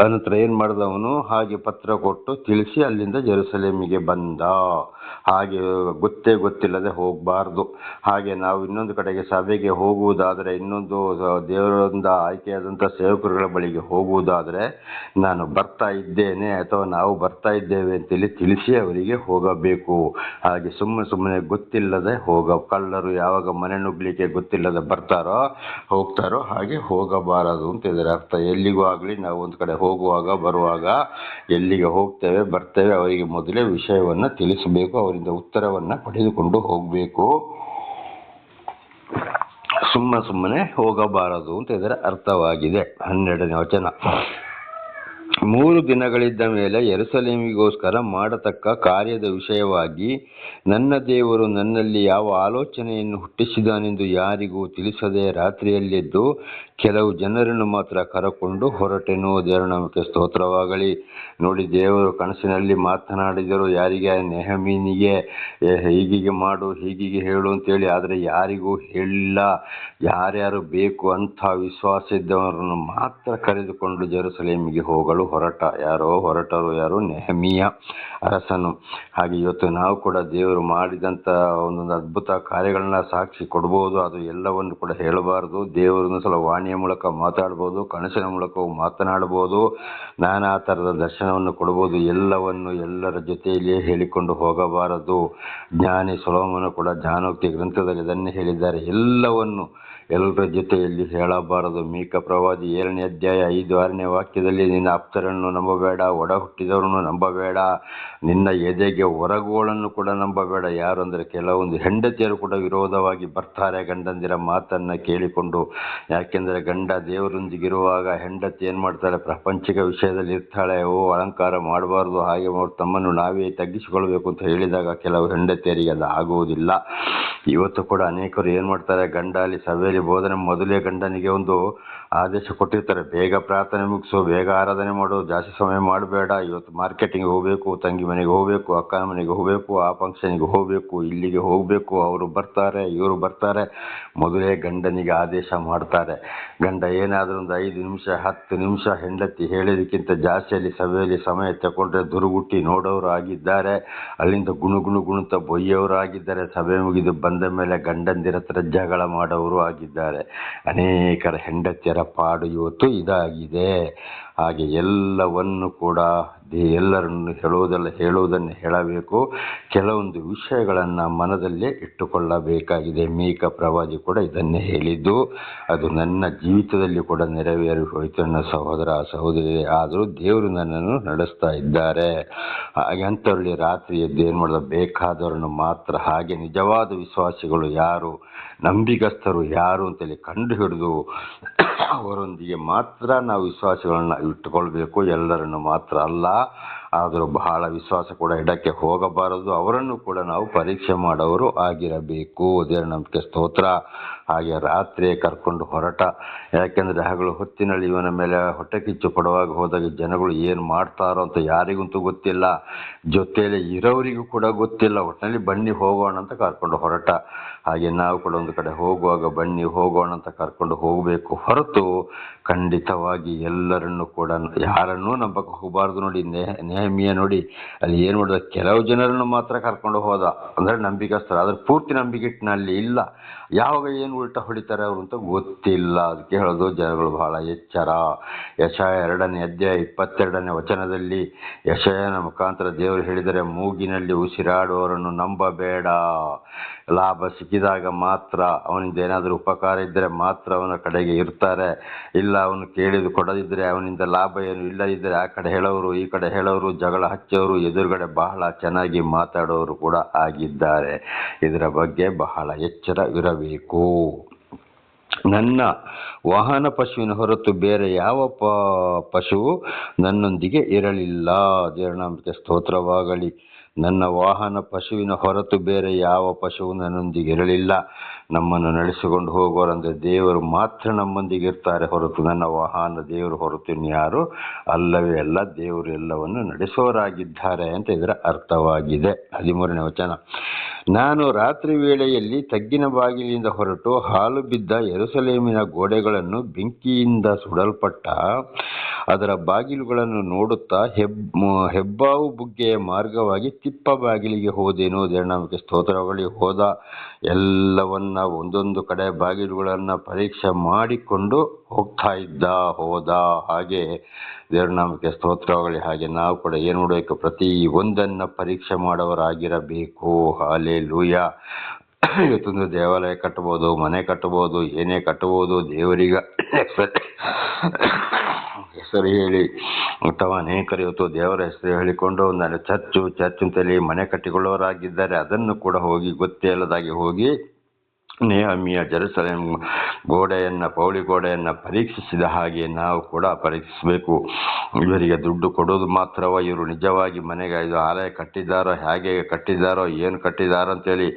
ಅನಂತರ ಏನ್ ಮಾಡಿದವನು, ಹಾಗೆ ಪತ್ರ ಕೊಟ್ಟು ತಿಳಿಸಿ ಅಲ್ಲಿಂದ ಜೆರುಸಲೇಮಿಗೆ ಬಂದ. ಹಾಗೆ ಗೊತ್ತಿಲ್ಲದೆ ಹೋಗಬಾರ್ದು. ಹಾಗೆ ನಾವು ಇನ್ನೊಂದು ಕಡೆಗೆ ಸಭೆಗೆ ಹೋಗುವುದಾದರೆ, ಇನ್ನೊಂದು ದೇವರಿಂದ ಆಯ್ಕೆಯಾದಂಥ ಸೇವಕರುಗಳ ಬಳಿಗೆ ಹೋಗುವುದಾದರೆ, ನಾನು ಬರ್ತಾ ಇದ್ದೇನೆ ಅಥವಾ ನಾವು ಬರ್ತಾ ಇದ್ದೇವೆ ಅಂತೇಳಿ ತಿಳಿಸಿ ಅವರಿಗೆ ಹೋಗಬೇಕು. ಹಾಗೆ ಸುಮ್ಮನೆ ಗೊತ್ತಿಲ್ಲದೆ ಕಳ್ಳರು ಯಾವಾಗ ಮನೆ ನುಗ್ಲಿಕ್ಕೆ ಗೊತ್ತಿಲ್ಲದೆ ಹೋಗ್ತಾರೋ ಹಾಗೆ ಹೋಗಬಾರದು ಅಂತ ಇದರ ಅರ್ಥ. ಎಲ್ಲಿಗೂ ಆಗಲಿ ನಾವು ಒಂದು ಕಡೆ ಹೋಗುವಾಗ ಬರುವಾಗ ಎಲ್ಲಿಗೆ ಹೋಗ್ತೇವೆ ಬರ್ತೇವೆ ಅವರಿಗೆ ಮೊದಲೇ ವಿಷಯವನ್ನು ತಿಳಿಸಬೇಕು, ಅವರಿಂದ ಉತ್ತರವನ್ನು ಪಡೆದುಕೊಂಡು ಹೋಗಬೇಕು. ಸುಮ್ಮನೆ ಹೋಗಬಾರದು ಅಂತ ಇದರ ಅರ್ಥವಾಗಿದೆ. 12ನೇ ವಚನ. 3 ದಿನಗಳಿದ್ದ ಮೇಲೆ ಯೆರೂಸಲೇಮಿಗೋಸ್ಕರ ಮಾಡತಕ್ಕ ಕಾರ್ಯದ ವಿಷಯವಾಗಿ ನನ್ನ ದೇವರು ನನ್ನಲ್ಲಿ ಯಾವ ಆಲೋಚನೆಯನ್ನು ಹುಟ್ಟಿಸಿದಾನೆಂದು ಯಾರಿಗೂ ತಿಳಿಸದೆ ರಾತ್ರಿಯಲ್ಲೆದ್ದು ಕೆಲವು ಜನರನ್ನು ಮಾತ್ರ ಕರಕೊಂಡು ಹೊರಟೆನು. ದೇವರ ನಾಮಕ್ಕೆ ಸ್ತೋತ್ರವಾಗಲಿ. ನೋಡಿ, ದೇವರು ಕನಸಿನಲ್ಲಿ ಮಾತನಾಡಿದರು ಯಾರಿಗೆ? ನೆಹಮೀನಿಗೆ. ಹೀಗೆ ಮಾಡು, ಹೀಗೆ ಹೇಳು ಅಂತೇಳಿ. ಆದರೆ ಯಾರಿಗೂ ಹೇಳಿಲ್ಲ. ಯಾರ್ಯಾರು ಬೇಕು ಅಂಥ ವಿಶ್ವಾಸ ಇದ್ದವರನ್ನು ಮಾತ್ರ ಕರೆದುಕೊಂಡು ಜೆರುಸಲೇಮಿಗೆ ಹೋಗಲು ಹೊರಟರು ಯಾರು? ನೆಹಮೀಯ ಅರಸನು. ಹಾಗೆ ಇವತ್ತು ನಾವು ಕೂಡ ದೇವರು ಮಾಡಿದಂಥ ಒಂದೊಂದು ಅದ್ಭುತ ಕಾರ್ಯಗಳನ್ನ ಸಾಕ್ಷಿ ಕೊಡ್ಬೋದು. ಅದು ಎಲ್ಲವನ್ನು ಕೂಡ ಹೇಳಬಾರ್ದು. ದೇವರನ್ನು ಸಲ ವಾಣಿಯ ಮೂಲಕ ಮಾತಾಡ್ಬೋದು, ಕನಸಿನ ಮೂಲಕವೂ ಮಾತನಾಡ್ಬೋದು, ನಾನಾ ಥರದ ದರ್ಶನವನ್ನು ಕೊಡ್ಬೋದು. ಎಲ್ಲವನ್ನು ಎಲ್ಲರ ಜೊತೆಯಲ್ಲಿಯೇ ಹೇಳಿಕೊಂಡು ಹೋಗಬಾರದು. ಜ್ಞಾನಿ ಸೊಲೊಮೋನ ಕೂಡ ಜ್ಞಾನೋಕ್ತಿ ಗ್ರಂಥದಲ್ಲಿ ಇದನ್ನೇ ಹೇಳಿದ್ದಾರೆ, ಎಲ್ಲವನ್ನು ಎಲ್ಲರ ಜೊತೆಯಲ್ಲಿ ಹೇಳಬಾರದು. ಮೀಕ ಪ್ರವಾದಿ 7ನೇ ಅಧ್ಯಾಯ 5-6ನೇ ವಾಕ್ಯದಲ್ಲಿ, ನಿನ್ನ ಆಪ್ತರನ್ನು ನಂಬಬೇಡ, ಒಡ ಹುಟ್ಟಿದವರನ್ನು ನಂಬಬೇಡ, ನಿನ್ನ ಎದೆಗೆ ಹೊರಗೋಳನ್ನು ಕೂಡ ನಂಬಬೇಡ. ಯಾರು ಅಂದರೆ ಕೆಲವೊಂದು ಹೆಂಡತಿಯರು ಕೂಡ ವಿರೋಧವಾಗಿ ಬರ್ತಾರೆ ಗಂಡಂದಿರ ಮಾತನ್ನ ಕೇಳಿಕೊಂಡು. ಯಾಕೆಂದರೆ ಗಂಡ ದೇವರೊಂದಿಗಿರುವಾಗ ಹೆಂಡತಿ ಏನು ಮಾಡ್ತಾಳೆ? ಪ್ರಪಂಚಿಕ ವಿಷಯದಲ್ಲಿ ಇರ್ತಾಳೆ. ಅಲಂಕಾರ ಮಾಡಬಾರ್ದು, ಹಾಗೆ ತಮ್ಮನ್ನು ನಾವೇ ತಗ್ಗಿಸಿಕೊಳ್ಬೇಕು ಅಂತ ಹೇಳಿದಾಗ ಕೆಲವು ಹೆಂಡತಿಯರಿಗೆ ಅದು ಆಗುವುದಿಲ್ಲ. ಇವತ್ತು ಕೂಡ ಅನೇಕರು ಏನು ಮಾಡ್ತಾರೆ, ಗಂಡ ಅಲ್ಲಿ ಸಭೆಯಲ್ಲಿ ಬೋಧನೆ ಮೊದಲೇ ಗಂಡನಿಗೆ ಒಂದು ಆದೇಶ ಕೊಟ್ಟಿರ್ತಾರೆ, ಬೇಗ ಪ್ರಾರ್ಥನೆ ಮುಗಿಸು, ಬೇಗ ಆರಾಧನೆ ಮಾಡು, ಜಾಸ್ತಿ ಸಮಯ ಮಾಡಬೇಡ, ಇವತ್ತು ಮಾರ್ಕೆಟಿಂಗ್ ಹೋಗಬೇಕು, ತಂಗಿ ಮನೆಗೆ ಹೋಗಬೇಕು, ಅಕ್ಕನ ಮನೆಗೆ ಹೋಗಬೇಕು, ಆ ಫಂಕ್ಷನಿಗೆ ಹೋಗಬೇಕು, ಇಲ್ಲಿಗೆ ಹೋಗಬೇಕು, ಅವರು ಬರ್ತಾರೆ, ಇವರು ಬರ್ತಾರೆ, ಮೊದಲೇ ಗಂಡನಿಗೆ ಆದೇಶ ಮಾಡ್ತಾರೆ. ಗಂಡ ಏನಾದರೂ ಒಂದು 5 ನಿಮಿಷ 10 ನಿಮಿಷ ಹೆಂಡತಿ ಹೇಳಿದಕ್ಕಿಂತ ಜಾಸ್ತಿ ಅಲ್ಲಿ ಸಭೆಯಲ್ಲಿ ಸಮಯ ತಗೊಂಡ್ರೆ ದುರುಗುಟ್ಟಿ ನೋಡೋರು ಆಗಿದ್ದಾರೆ. ಅಲ್ಲಿಂದ ಗುಣುಗುಣುತ್ತ ಬೊಯ್ಯೋರು ಆಗಿದ್ದಾರೆ. ಸಭೆ ಮುಗಿದು ಬಂದ ಮೇಲೆ ಗಂಡಂದಿರ ಹತ್ರ ಜಗಳ ಮಾಡೋರು ಆಗಿದ್ದಾರೆ. ಅನೇಕರ ಹೆಂಡತಿಯರ ಪಾಡು ಇವತ್ತು ಇದಾಗಿದೆ. ಹಾಗೆ ಎಲ್ಲವನ್ನು ಕೂಡ ಎಲ್ಲರನ್ನು ಹೇಳುವುದನ್ನು ಹೇಳಬೇಕು. ಕೆಲವೊಂದು ವಿಷಯಗಳನ್ನು ಮನದಲ್ಲೇ ಇಟ್ಟುಕೊಳ್ಳಬೇಕಾಗಿದೆ. ಮೀಕ ಪ್ರವಾದಿ ಕೂಡ ಇದನ್ನೇ ಹೇಳಿದ್ದು. ಅದು ನನ್ನ ಜೀವಿತದಲ್ಲಿ ಕೂಡ ನೆರವೇರಿ ಹೋಯಿತು. ನನ್ನ ಸಹೋದರ ಸಹೋದರಿ, ಆದರೂ ದೇವರು ನನ್ನನ್ನು ನಡೆಸ್ತಾ ಇದ್ದಾರೆ. ಹಾಗೆ ಅಂಥವರಲ್ಲಿ ರಾತ್ರಿ ಎದ್ದು ಏನು ಮಾಡಿದ? ಬೇಕಾದವರನ್ನು ಮಾತ್ರ, ಹಾಗೆ ನಿಜವಾದ ವಿಶ್ವಾಸಿಗಳು ಯಾರು, ನಂಬಿಗಸ್ತರು ಯಾರು ಅಂತೇಳಿ ಕಂಡು ಹಿಡಿದು ಅವರೊಂದಿಗೆ ಮಾತ್ರ ನಾವು ವಿಶ್ವಾಸಗಳನ್ನ ಇಟ್ಟುಕೊಳ್ಬೇಕು, ಎಲ್ಲರನ್ನು ಮಾತ್ರ ಅಲ್ಲ. ಆದರೂ ಬಹಳ ವಿಶ್ವಾಸ ಕೂಡ ಇಡಕ್ಕೆ ಹೋಗಬಾರದು. ಅವರನ್ನು ಕೂಡ ನಾವು ಪರೀಕ್ಷೆ ಮಾಡೋರು ಆಗಿರಬೇಕು. ದೇವರ ನಂಬಿಕೆ ಸ್ತೋತ್ರ. ಹಾಗೆ ರಾತ್ರಿ ಕರ್ಕೊಂಡು ಹೊರಟ. ಯಾಕೆಂದರೆ ಹಗಲು ಹೊತ್ತಿನಲ್ಲಿ ಇವನ ಮೇಲೆ ಹೊಟ್ಟೆ ಕಿಚ್ಚು ಪಡುವಾಗ ಹೋದಾಗ ಜನಗಳು ಏನು ಮಾಡ್ತಾರೋ ಅಂತ ಯಾರಿಗಂತೂ ಗೊತ್ತಿಲ್ಲ, ಜೊತೆಯಲ್ಲಿ ಇರೋರಿಗೂ ಕೂಡ ಗೊತ್ತಿಲ್ಲ. ಒಟ್ಟಿನಲ್ಲಿ ಬನ್ನಿ ಹೋಗೋಣ ಅಂತ ಕರ್ಕೊಂಡು ಹೊರಟ. ಹಾಗೆ ನಾವು ಕೂಡ ಒಂದು ಕಡೆ ಹೋಗುವಾಗ ಬನ್ನಿ ಹೋಗೋಣ ಅಂತ ಕರ್ಕೊಂಡು ಹೋಗಬೇಕು ಹೊರತು ಖಂಡಿತವಾಗಿ ಎಲ್ಲರನ್ನು ಕೂಡ ಯಾರನ್ನೂ ನಂಬಕ್ಕೆ ಹೋಗಬಾರ್ದು. ನೋಡಿ, ನೆಹಮೀಯ ನೋಡಿ ಅಲ್ಲಿ ಏನು ಮಾಡಿದ? ಕೆಲವು ಜನರನ್ನು ಮಾತ್ರ ಕರ್ಕೊಂಡು ಹೋದ, ಅಂದರೆ ನಂಬಿಕಸ್ಥರು. ಆದರೆ ಪೂರ್ತಿ ನಂಬಿಕೆಟ್ಟಿನಲ್ಲಿ ಇಲ್ಲ. ಯಾವಾಗ ಏನು ಉಲ್ಟಾ ಹೊಡಿತಾರೆ ಅವರು ಅಂತ ಗೊತ್ತಿಲ್ಲ. ಅದಕ್ಕೆ ಹೇಳೋದು ಜನಗಳು ಬಹಳ ಎಚ್ಚರ. ಯೆಶಾಯ 2ನೇ ಅಧ್ಯಾಯ 22ನೇ ವಚನದಲ್ಲಿ ಯೆಶಾಯನ ಮುಖಾಂತರ ದೇವರು ಹೇಳಿದರೆ, ಮೂಗಿನಲ್ಲಿ ಉಸಿರಾಡುವವರನ್ನು ನಂಬಬೇಡ. ಲಾಭ ಸಿಕ್ಕಿದಾಗ ಮಾತ್ರ, ಅವನಿಂದ ಏನಾದರೂ ಉಪಕಾರ ಇದ್ದರೆ ಮಾತ್ರ ಅವನ ಕಡೆಗೆ ಇರ್ತಾರೆ. ಇಲ್ಲ ಅವನು ಕೇಳಿದು ಕೊಡದಿದ್ದರೆ ಅವನಿಂದ ಲಾಭ ಏನು ಇಲ್ಲದಿದ್ದರೆ ಆ ಕಡೆ ಹೇಳೋರು ಈ ಕಡೆ ಹೇಳೋರು, ಜಗಳ ಹಚ್ಚೋರು, ಎದುರುಗಡೆ ಬಹಳ ಚೆನ್ನಾಗಿ ಮಾತಾಡೋರು ಕೂಡ ಆಗಿದ್ದಾರೆ. ಇದರ ಬಗ್ಗೆ ಬಹಳ ಎಚ್ಚರವಿರಬೇಕು. ನನ್ನ ವಾಹನ ಪಶುವಿನ ಹೊರತು ಬೇರೆ ಯಾವ ಪಶುವು ನನ್ನೊಂದಿಗೆ ಇರಲಿಲ್ಲ. ದೇವರ ಸ್ತೋತ್ರವಾಗಲಿ. ನನ್ನ ವಾಹನ ಪಶುವಿನ ಹೊರತು ಬೇರೆ ಯಾವ ಪಶುವು ನನ್ನೊಂದಿಗೆ ಇರಲಿಲ್ಲ. ನಮ್ಮನ್ನು ನಡೆಸಿಕೊಂಡು ಹೋಗೋರಂದರೆ ದೇವರು ಮಾತ್ರ ನಮ್ಮೊಂದಿಗೆ ಇರ್ತಾರೆ ಹೊರತು ನನ್ನ ವಾಹನ ದೇವರು ಹೊರತು ಇನ್ಯಾರು ಅಲ್ಲವೇ ಅಲ್ಲ. ದೇವರು ಎಲ್ಲವನ್ನು ನಡೆಸೋರಾಗಿದ್ದಾರೆ ಅಂತ ಇದರ ಅರ್ಥವಾಗಿದೆ. 13ನೇ ವಚನ, ನಾನು ರಾತ್ರಿ ವೇಳೆಯಲ್ಲಿ ತಗ್ಗಿನ ಬಾಗಿಲಿಂದ ಹೊರಟು ಹಾಲು ಬಿದ್ದ ಯೆರೂಸಲೇಮಿನ ಗೋಡೆಗಳನ್ನು ಬೆಂಕಿಯಿಂದ ಸುಡಲ್ಪಟ್ಟ ಅದರ ಬಾಗಿಲುಗಳನ್ನು ನೋಡುತ್ತಾ ಹೆಬ್ಬಾವು ಬುಗ್ಗೆಯ ಮಾರ್ಗವಾಗಿ ತಿಪ್ಪ ಬಾಗಿಲಿಗೆ ಹೋದೆನು. ದೇವನಾಮಕ್ಕೆ ಸ್ತೋತ್ರವಾಗಿ. ಎಲ್ಲವನ್ನ ಒಂದೊಂದು ಕಡೆ ಬಾಗಿಲುಗಳನ್ನು ಪರೀಕ್ಷೆ ಮಾಡಿಕೊಂಡು ಹೋದ. ಹಾಗೆ ದೇವನಾಮಕ್ಕೆ ಸ್ತೋತ್ರವಾಗಲಿ. ಹಾಗೆ ನಾವು ಕೂಡ ಏನು ಮಾಡಬೇಕು? ಪ್ರತಿ ಒಂದನ್ನು ಪರೀಕ್ಷೆ ಮಾಡೋರಾಗಿರಬೇಕು. ಹಲ್ಲೆಲೂಯಾ. ಇವತ್ತೊಂದು ದೇವಾಲಯ ಕಟ್ಟಬಹುದು, ಮನೆ ಕಟ್ಟಬಹುದು, ಏನೇ ಕಟ್ಟಬಹುದು, ದೇವರಿಗೆ ಹೆಸರು ಹೇಳಿ ಅಥವಾ ಅನೇಕರು ಇವತ್ತು ದೇವರ ಹೆಸರು ಹೇಳಿಕೊಂಡು ನಾನು ಚರ್ಚು ಅಂತೇಳಿ ಮನೆ ಕಟ್ಟಿಕೊಳ್ಳೋರಾಗಿದ್ದಾರೆ. ಅದನ್ನು ಕೂಡ ಹೋಗಿ ಗೊತ್ತೇ ಇಲ್ಲದಾಗಿ ಹೋಗಿ ನೆಹೆಮೀಯ ಜೆರುಸಲೇಮ್ ಪೌಳಿ ಗೋಡೆಯನ್ನು ಪರೀಕ್ಷಿಸಿದ ಹಾಗೆ ನಾವು ಕೂಡ ಪರೀಕ್ಷಿಸಬೇಕು. ಇವರಿಗೆ ದುಡ್ಡು ಕೊಡೋದು ಮಾತ್ರವ, ಇವರು ನಿಜವಾಗಿ ಮನೆಗೆ ಇದು ಆಲಯ ಕಟ್ಟಿದ್ದಾರೋ, ಹೇಗೆ ಕಟ್ಟಿದ್ದಾರೋ, ಏನು ಕಟ್ಟಿದ್ದಾರೋ ಅಂತೇಳಿ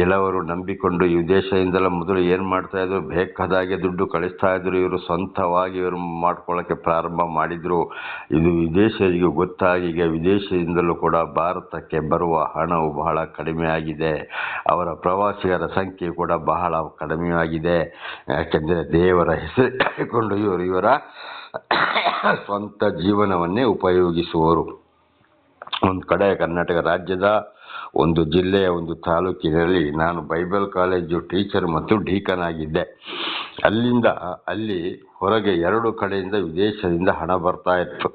ಕೆಲವರು ನಂಬಿಕೊಂಡು ಈ ದೇಶದಿಂದಲೇ ಮೊದಲು ಏನು ಮಾಡ್ತಾ ಇದ್ರು, ಬೇಕಾದಾಗೆ ದುಡ್ಡು ಕಳಿಸ್ತಾ ಇದ್ರು. ಇವರು ಸ್ವಂತವಾಗಿ ಇವರು ಮಾಡ್ಕೊಳ್ಳೋಕ್ಕೆ ಪ್ರಾರಂಭ ಮಾಡಿದ್ರು. ಇದು ವಿದೇಶಿಗರಿಗೆ ಗೊತ್ತಾಗಿ ಈಗ ವಿದೇಶದಿಂದಲೂ ಕೂಡ ಭಾರತಕ್ಕೆ ಬರುವ ಹಣವು ಬಹಳ ಕಡಿಮೆ ಆಗಿದೆ. ಅವರ ಪ್ರವಾಸಿಗರ ಸಂಖ್ಯೆ ಕೂಡ ಬಹಳ ಕಡಿಮೆಯಾಗಿದೆ. ಯಾಕೆಂದರೆ ದೇವರ ಹೆಸರಿಕೊಂಡು ಇವರ ಸ್ವಂತ ಜೀವನವನ್ನೇ ಉಪಯೋಗಿಸುವರು. ಒಂದು ಕಡೆ ಕರ್ನಾಟಕ ರಾಜ್ಯದ ಒಂದು ಜಿಲ್ಲೆಯ ಒಂದು ತಾಲೂಕಿನಲ್ಲಿ ನಾನು ಬೈಬಲ್ ಕಾಲೇಜು ಟೀಚರ್ ಮತ್ತು ಡೀಕನ್ ಆಗಿದ್ದೆ. ಅಲ್ಲಿ ಹೊರಗೆ 2 ಕಡೆಯಿಂದ ವಿದೇಶದಿಂದ ಹಣ ಬರ್ತಾ ಇತ್ತು.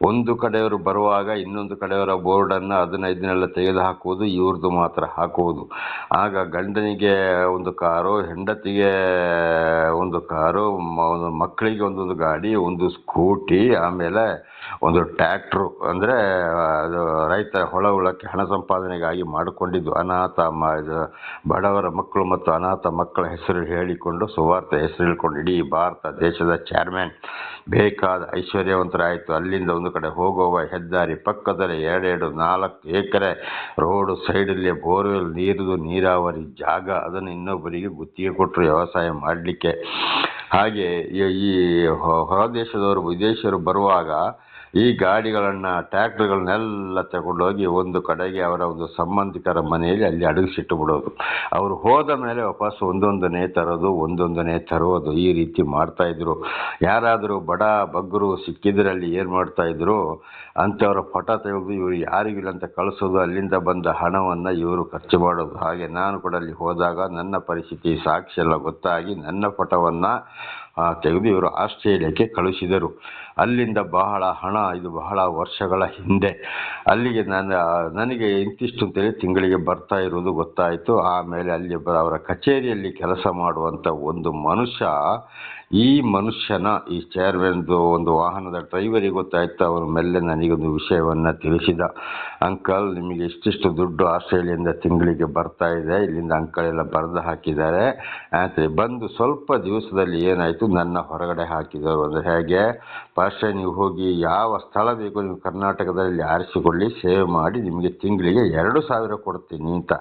ಒಂದು ಕಡೆಯವರು ಬರುವಾಗ ಇನ್ನೊಂದು ಕಡೆಯವರ ಬೋರ್ಡನ್ನು ಇದನ್ನೆಲ್ಲ ತೆಗೆದು ಹಾಕುವುದು, ಇವ್ರದ್ದು ಮಾತ್ರ ಹಾಕುವುದು. ಆಗ ಗಂಡನಿಗೆ ಒಂದು ಕಾರು, ಹೆಂಡತಿಗೆ ಒಂದು ಕಾರು, ಮಕ್ಕಳಿಗೆ ಒಂದೊಂದು ಗಾಡಿ, ಒಂದು ಸ್ಕೂಟಿ, ಆಮೇಲೆ ಒಂದು ಟ್ರ್ಯಾಕ್ಟ್ರು. ಅಂದರೆ ಅದು ರೈತರ ಹೊಳಕ್ಕೆ ಹಣ ಸಂಪಾದನೆಗಾಗಿ ಮಾಡಿಕೊಂಡಿದ್ದು. ಬಡವರ ಮಕ್ಕಳು ಮತ್ತು ಅನಾಥ ಮಕ್ಕಳ ಹೆಸರು ಹೇಳಿಕೊಂಡು, ಸುವಾರ್ತೆ ಹೆಸರು ಹೇಳಿಕೊಂಡು ಇಡೀ ಭಾರತ ದೇಶದ ಚೇರ್ಮನ್ ಬೇಕಾದ ಐಶ್ವರ್ಯವಂತರಾಯಿತು. ಅಲ್ಲಿಂದ ಒಂದು ಕಡೆ ಹೋಗುವ ಹೆದ್ದಾರಿ ಪಕ್ಕದಲ್ಲಿ 2-4 ಎಕರೆ ರೋಡು ಸೈಡಲ್ಲಿ ಬೋರ್ವೆಲ್ ನೀರಾವರಿ ಜಾಗ, ಅದನ್ನು ಇನ್ನೊಬ್ಬರಿಗೆ ಗುತ್ತಿಗೆ ಕೊಟ್ಟರು ವ್ಯವಸಾಯ ಮಾಡಲಿಕ್ಕೆ. ಹಾಗೆ ಈ ಹೊರ ದೇಶದವರು ವಿದೇಶಿಯರು ಬರುವಾಗ ಈ ಗಾಡಿಗಳನ್ನು ಟ್ರ್ಯಾಕ್ಟರ್ಗಳನ್ನೆಲ್ಲ ತಗೊಂಡೋಗಿ ಒಂದು ಕಡೆಗೆ ಅವರ ಒಂದು ಸಂಬಂಧಿಕರ ಮನೆಯಲ್ಲಿ ಅಲ್ಲಿ ಅಡಗಿಸಿಟ್ಟು ಬಿಡೋದು. ಅವರು ಹೋದ ಮೇಲೆ ವಾಪಸ್ ಒಂದೊಂದನೇ ತರುವುದು. ಈ ರೀತಿ ಮಾಡ್ತಾಯಿದ್ರು. ಯಾರಾದರೂ ಬಡ ಬಗ್ಗರು ಸಿಕ್ಕಿದ್ರಲ್ಲಿ ಏನು ಮಾಡ್ತಾಯಿದ್ರು, ಅಂಥವರ ಪಟ ತೆಗೆದು ಇವರು ಯಾರಿಗಿಲ್ಲ ಅಂತ ಕಳಿಸೋದು, ಅಲ್ಲಿಂದ ಬಂದ ಹಣವನ್ನು ಇವರು ಖರ್ಚು ಮಾಡೋದು. ಹಾಗೆ ನಾನು ಕೂಡ ಅಲ್ಲಿ ಹೋದಾಗ ನನ್ನ ಪರಿಸ್ಥಿತಿ ಸಾಕ್ಷಿ ಎಲ್ಲ ಗೊತ್ತಾಗಿ ನನ್ನ ಪಟವನ್ನು ತೆಗೆದು ಇವರು ಆಸ್ಟ್ರೇಲಿಯಾಕ್ಕೆ ಕಳುಹಿಸಿದರು. ಅಲ್ಲಿಂದ ಬಹಳ ಹಣ, ಇದು ಬಹಳ ವರ್ಷಗಳ ಹಿಂದೆ, ಅಲ್ಲಿಗೆ ನನಗೆ ಇಂತಿಷ್ಟು ಅಂತೇಳಿ ತಿಂಗಳಿಗೆ ಬರ್ತಾ ಇರೋದು ಗೊತ್ತಾಯಿತು. ಆಮೇಲೆ ಅಲ್ಲಿ ಅವರ ಕಚೇರಿಯಲ್ಲಿ ಕೆಲಸ ಮಾಡುವಂಥ ಒಂದು ಮನುಷ್ಯ, ಈ ಚೇರ್ಮನ್ದು ಒಂದು ವಾಹನದ ಡ್ರೈವರಿಗೆ ಗೊತ್ತಾಯಿತು. ಅವರು ಮೇಲೆ ನನಗೊಂದು ವಿಷಯವನ್ನು ತಿಳಿಸಿದ. ಅಂಕಲ್, ನಿಮಗೆ ಇಷ್ಟಿಷ್ಟು ದುಡ್ಡು ಆಸ್ಟ್ರೇಲಿಯಿಂದ ತಿಂಗಳಿಗೆ ಬರ್ತಾ ಇದೆ, ಇಲ್ಲಿಂದ ಅಂಕಲ್ ಎಲ್ಲ ಬರೆದು ಹಾಕಿದ್ದಾರೆ ಅಂತ ಬಂದು ಸ್ವಲ್ಪ ದಿವಸದಲ್ಲಿ ಏನಾಯಿತು, ನನ್ನ ಹೊರಗಡೆ ಹಾಕಿದರು. ಅಂದರೆ ಹೇಗೆ, ಪಾಸ್ಟರ್ ನೀವು ಹೋಗಿ ಯಾವ ಸ್ಥಳ ಬೇಕು ನೀವು ಕರ್ನಾಟಕದಲ್ಲಿ ಆರಿಸಿಕೊಳ್ಳಿ, ಸೇವೆ ಮಾಡಿ, ನಿಮಗೆ ತಿಂಗಳಿಗೆ 2,000 ಕೊಡ್ತೀನಿ ಅಂತ.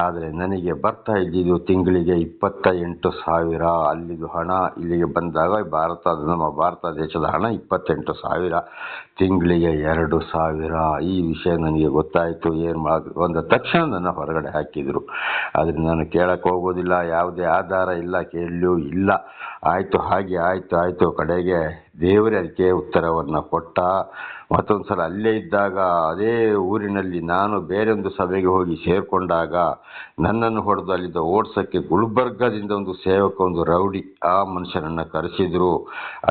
ಆದರೆ ನನಗೆ ಬರ್ತಾ ಇದ್ದಿದ್ದು ತಿಂಗಳಿಗೆ 28,000. ಅಲ್ಲಿದು ಹಣ ಇಲ್ಲಿಗೆ ಬಂದಾಗ ನಮ್ಮ ಭಾರತ ದೇಶದ ಹಣ 28,000, ತಿಂಗಳಿಗೆ 2,000. ಈ ವಿಷಯ ನನಗೆ ಗೊತ್ತಾಯಿತು. ಏನು ಮಾಡೋದು ಅಂದ ತಕ್ಷಣ ನನ್ನ ಹೊರಗಡೆ ಹಾಕಿದರು. ಆದರೆ ನಾನು ಕೇಳಕ್ಕೆ ಹೋಗೋದಿಲ್ಲ, ಯಾವುದೇ ಆಧಾರ ಇಲ್ಲ, ಕೇಳಲೂ ಇಲ್ಲ. ಆಯಿತು, ಹಾಗೆ ಆಯಿತು. ಕಡೆಗೆ ದೇವರೇ ಅದಕ್ಕೆ ಉತ್ತರವನ್ನು ಕೊಟ್ಟ. ಮತ್ತೊಂದು ಸಲ ಅಲ್ಲೇ ಇದ್ದಾಗ ಅದೇ ಊರಿನಲ್ಲಿ ನಾನು ಬೇರೊಂದು ಸಭೆಗೆ ಹೋಗಿ ಸೇರಿಕೊಂಡಾಗ ನನ್ನನ್ನು ಹೊಡೆದು ಅಲ್ಲಿಂದ ಓಡಿಸೋಕ್ಕೆ ಗುಲ್ಬರ್ಗದಿಂದ ಒಂದು ಸೇವಕ, ಒಂದು ರೌಡಿ, ಆ ಮನುಷ್ಯನನ್ನು ಕರೆಸಿದ್ರು.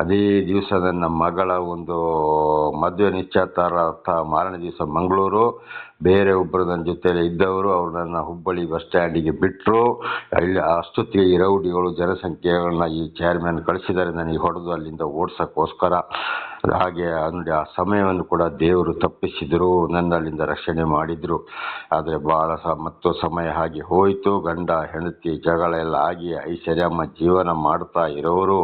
ಅದೇ ದಿವಸ ನನ್ನ ಮಗಳ ಒಂದು ಮದುವೆ ನಿಶ್ಚಿತಾರ್ಥ ಮಾರನೇ ದಿವಸ ಮಂಗಳೂರು. ಬೇರೆ ಒಬ್ಬರು ನನ್ನ ಜೊತೆಯಲ್ಲಿ ಇದ್ದವರು ಅವರು ನನ್ನ ಹುಬ್ಬಳ್ಳಿ ಬಸ್ ಸ್ಟ್ಯಾಂಡಿಗೆ ಬಿಟ್ಟರು. ಇಲ್ಲಿ ಅಷ್ಟೊತ್ತಿಗೆ ಈ ರೌಡಿಗಳು ಜನಸಂಖ್ಯೆಗಳನ್ನ ಈ ಚೇರ್ಮನ್ ಕಳಿಸಿದ್ದಾರೆ ನನಗೆ ಹೊಡೆದು ಅಲ್ಲಿಂದ ಓಡ್ಸೋಕ್ಕೋಸ್ಕರ. ಹಾಗೆ ನೋಡಿ ಆ ಸಮಯವನ್ನು ಕೂಡ ದೇವರು ತಪ್ಪಿಸಿದರು, ನನ್ನ ಅಲ್ಲಿಂದ ರಕ್ಷಣೆ ಮಾಡಿದರು. ಆದರೆ ಭಾಳ ಮತ್ತು ಸಮಯ ಹಾಗೆ ಹೋಯಿತು. ಗಂಡ ಹೆಂಡತಿ ಜಗಳ ಎಲ್ಲ ಆಗಿ ಐಶ್ವರ್ಯಮ್ಮ ಜೀವನ ಮಾಡ್ತಾ ಇರೋರು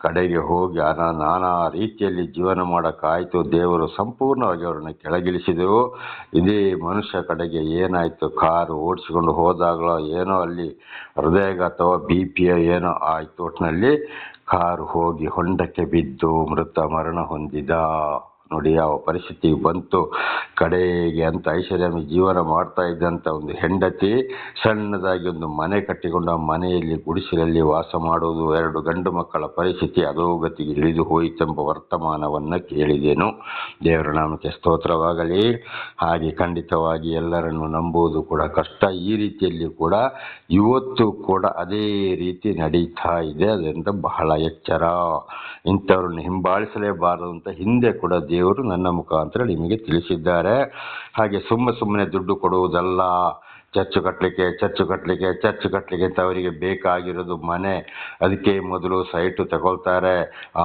ಕಡೆಗೆ ಹೋಗಿ ನಾನಾ ರೀತಿಯಲ್ಲಿ ಜೀವನ ಮಾಡೋಕ್ಕಾಯಿತು. ದೇವರು ಸಂಪೂರ್ಣವಾಗಿ ಅವರನ್ನು ಕೆಳಗಿಳಿಸಿದರು. ಇದೇ ಮನುಷ್ಯ ಕಡೆಗೆ ಏನಾಯಿತು, ಕಾರು ಓಡಿಸಿಕೊಂಡು ಹೋದಾಗಲೋ ಏನೋ ಅಲ್ಲಿ ಹೃದಯಾಘಾತವೋ BP ಏನೋ ಆಯಿತು. ಒಟ್ಟಿನಲ್ಲಿ ಕಾರು ಹೋಗಿ ಹೊಂಡಕ್ಕೆ ಬಿದ್ದು ಮರಣ ಹೊಂದಿದ. ನೋಡಿ ಯಾವ ಪರಿಸ್ಥಿತಿಗೆ ಬಂತು. ಕಡೆಗೆ ಅಂತ ಐಶ್ವರ್ಯಮಿ ಜೀವನ ಮಾಡ್ತಾ ಇದ್ದಂಥ ಒಂದು ಹೆಂಡತಿ ಸಣ್ಣದಾಗಿ ಒಂದು ಮನೆ ಕಟ್ಟಿಕೊಂಡು ಆ ಮನೆಯಲ್ಲಿ ಗುಡಿಸಲಲ್ಲಿ ವಾಸ ಮಾಡುವುದು. 2 ಗಂಡು ಮಕ್ಕಳ ಪರಿಸ್ಥಿತಿ ಅಧೋಗತಿಗೆ ಇಳಿದು ಹೋಯಿತೆಂಬ ವರ್ತಮಾನವನ್ನು ಕೇಳಿದೆನು. ದೇವರ ನಾಮಕ್ಕೆ ಸ್ತೋತ್ರವಾಗಲಿ. ಹಾಗೆ ಖಂಡಿತವಾಗಿ ಎಲ್ಲರನ್ನು ನಂಬುವುದು ಕೂಡ ಕಷ್ಟ. ಈ ರೀತಿಯಲ್ಲಿ ಕೂಡ ಇವತ್ತು ಕೂಡ ಅದೇ ರೀತಿ ನಡೀತಾ ಇದೆ. ಅದರಿಂದ ಬಹಳ ಎಚ್ಚರ. ಇಂಥವ್ರನ್ನ ಹಿಂಬಾಲಿಸಲೇಬಾರದು ಅಂತ ಹಿಂದೆ ಕೂಡ ದೇವರು ನನ್ನ ಮುಖಾಂತರ ನಿಮಗೆ ತಿಳಿಸಿದ್ದಾರೆ. ಹಾಗೆ ಸುಮ್ಮನೆ ದುಡ್ಡು ಕೊಡುವುದಲ್ಲ. ಚರ್ಚು ಕಟ್ಟಲಿಕ್ಕೆ ಅಂತ ಅವರಿಗೆ ಬೇಕಾಗಿರೋದು ಮನೆ. ಅದಕ್ಕೆ ಮೊದಲು ಸೈಟು ತಗೊಳ್ತಾರೆ,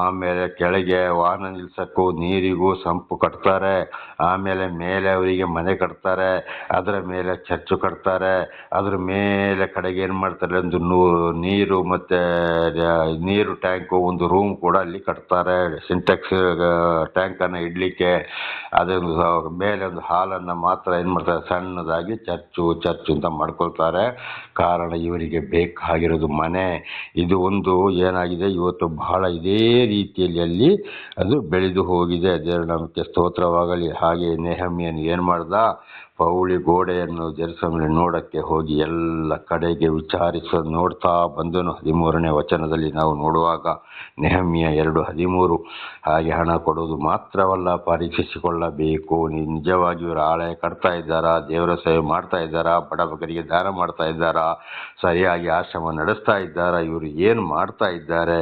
ಆಮೇಲೆ ಕೆಳಗೆ ವಾಹನ ನಿಲ್ಸಕ್ಕೂ ನೀರಿಗೂ ಸಂಪು ಕಟ್ತಾರೆ, ಆಮೇಲೆ ಮೇಲೆ ಅವರಿಗೆ ಮನೆ ಕಟ್ತಾರೆ, ಅದರ ಮೇಲೆ ಚರ್ಚು ಕಟ್ತಾರೆ, ಅದ್ರ ಮೇಲೆ ಕಡೆಗೆ ಏನು ಮಾಡ್ತಾರೆ, ಒಂದು ನೀರು ಮತ್ತು ನೀರು ಟ್ಯಾಂಕು ಒಂದು ರೂಮ್ ಕೂಡ ಅಲ್ಲಿ ಕಟ್ತಾರೆ, ಸಿಂಟೆಕ್ಸ್ ಟ್ಯಾಂಕನ್ನು ಇಡಲಿಕ್ಕೆ. ಅದೊಂದು ಮೇಲೆ ಒಂದು ಹಾಲನ್ನು ಮಾತ್ರ ಏನು ಮಾಡ್ತಾರೆ, ಸಣ್ಣದಾಗಿ ಚರ್ಚು ಅಂತ ಮಾಡ್ಕೊಳ್ತಾರೆ. ಕಾರಣ ಇವರಿಗೆ ಬೇಕಾಗಿರೋದು ಮನೆ. ಇದು ಒಂದು ಏನಾಗಿದೆ ಇವತ್ತು ಬಹಳ ಇದೇ ರೀತಿಯಲ್ಲಿ ಅಲ್ಲಿ ಅದು ಬೆಳೆದು ಹೋಗಿದೆ. ದೇವರ ನಾಮಕ್ಕೆ ಸ್ತೋತ್ರವಾಗಲಿ. ಹಾಗೆ ನೆಹಮ್ಯನು ಏನು ಮಾಡ್ದ, ಪೌಳಿ ಗೋಡೆಯನ್ನು ಜೆರುಸಲೇಮಿನಲ್ಲಿ ನೋಡಕ್ಕೆ ಹೋಗಿ ಎಲ್ಲ ಕಡೆಗೆ ನೋಡ್ತಾ ಬಂದನು. 13ನೇ ವಚನದಲ್ಲಿ ನಾವು ನೋಡುವಾಗ ನೆಹಮ್ಯ 2:13 ಹಾಗೆ ಹಣ ಕೊಡುವುದು ಮಾತ್ರವಲ್ಲ, ಪರೀಕ್ಷಿಸಿಕೊಳ್ಳಬೇಕು. ನಿಜವಾಗಿ ಇವರು ಆಲಯ ಕಟ್ತಾ ಇದ್ದಾರಾ, ದೇವರ ಸೇವೆ ಮಾಡ್ತಾ ಇದ್ದಾರಾ, ಬಡಬಗರಿಗೆ ದಾನ ಮಾಡ್ತಾ ಇದ್ದಾರಾ, ಸರಿಯಾಗಿ ಆಶ್ರಮ ನಡೆಸ್ತಾ ಇದ್ದಾರಾ, ಇವರು ಏನು ಮಾಡ್ತಾ ಇದ್ದಾರೆ.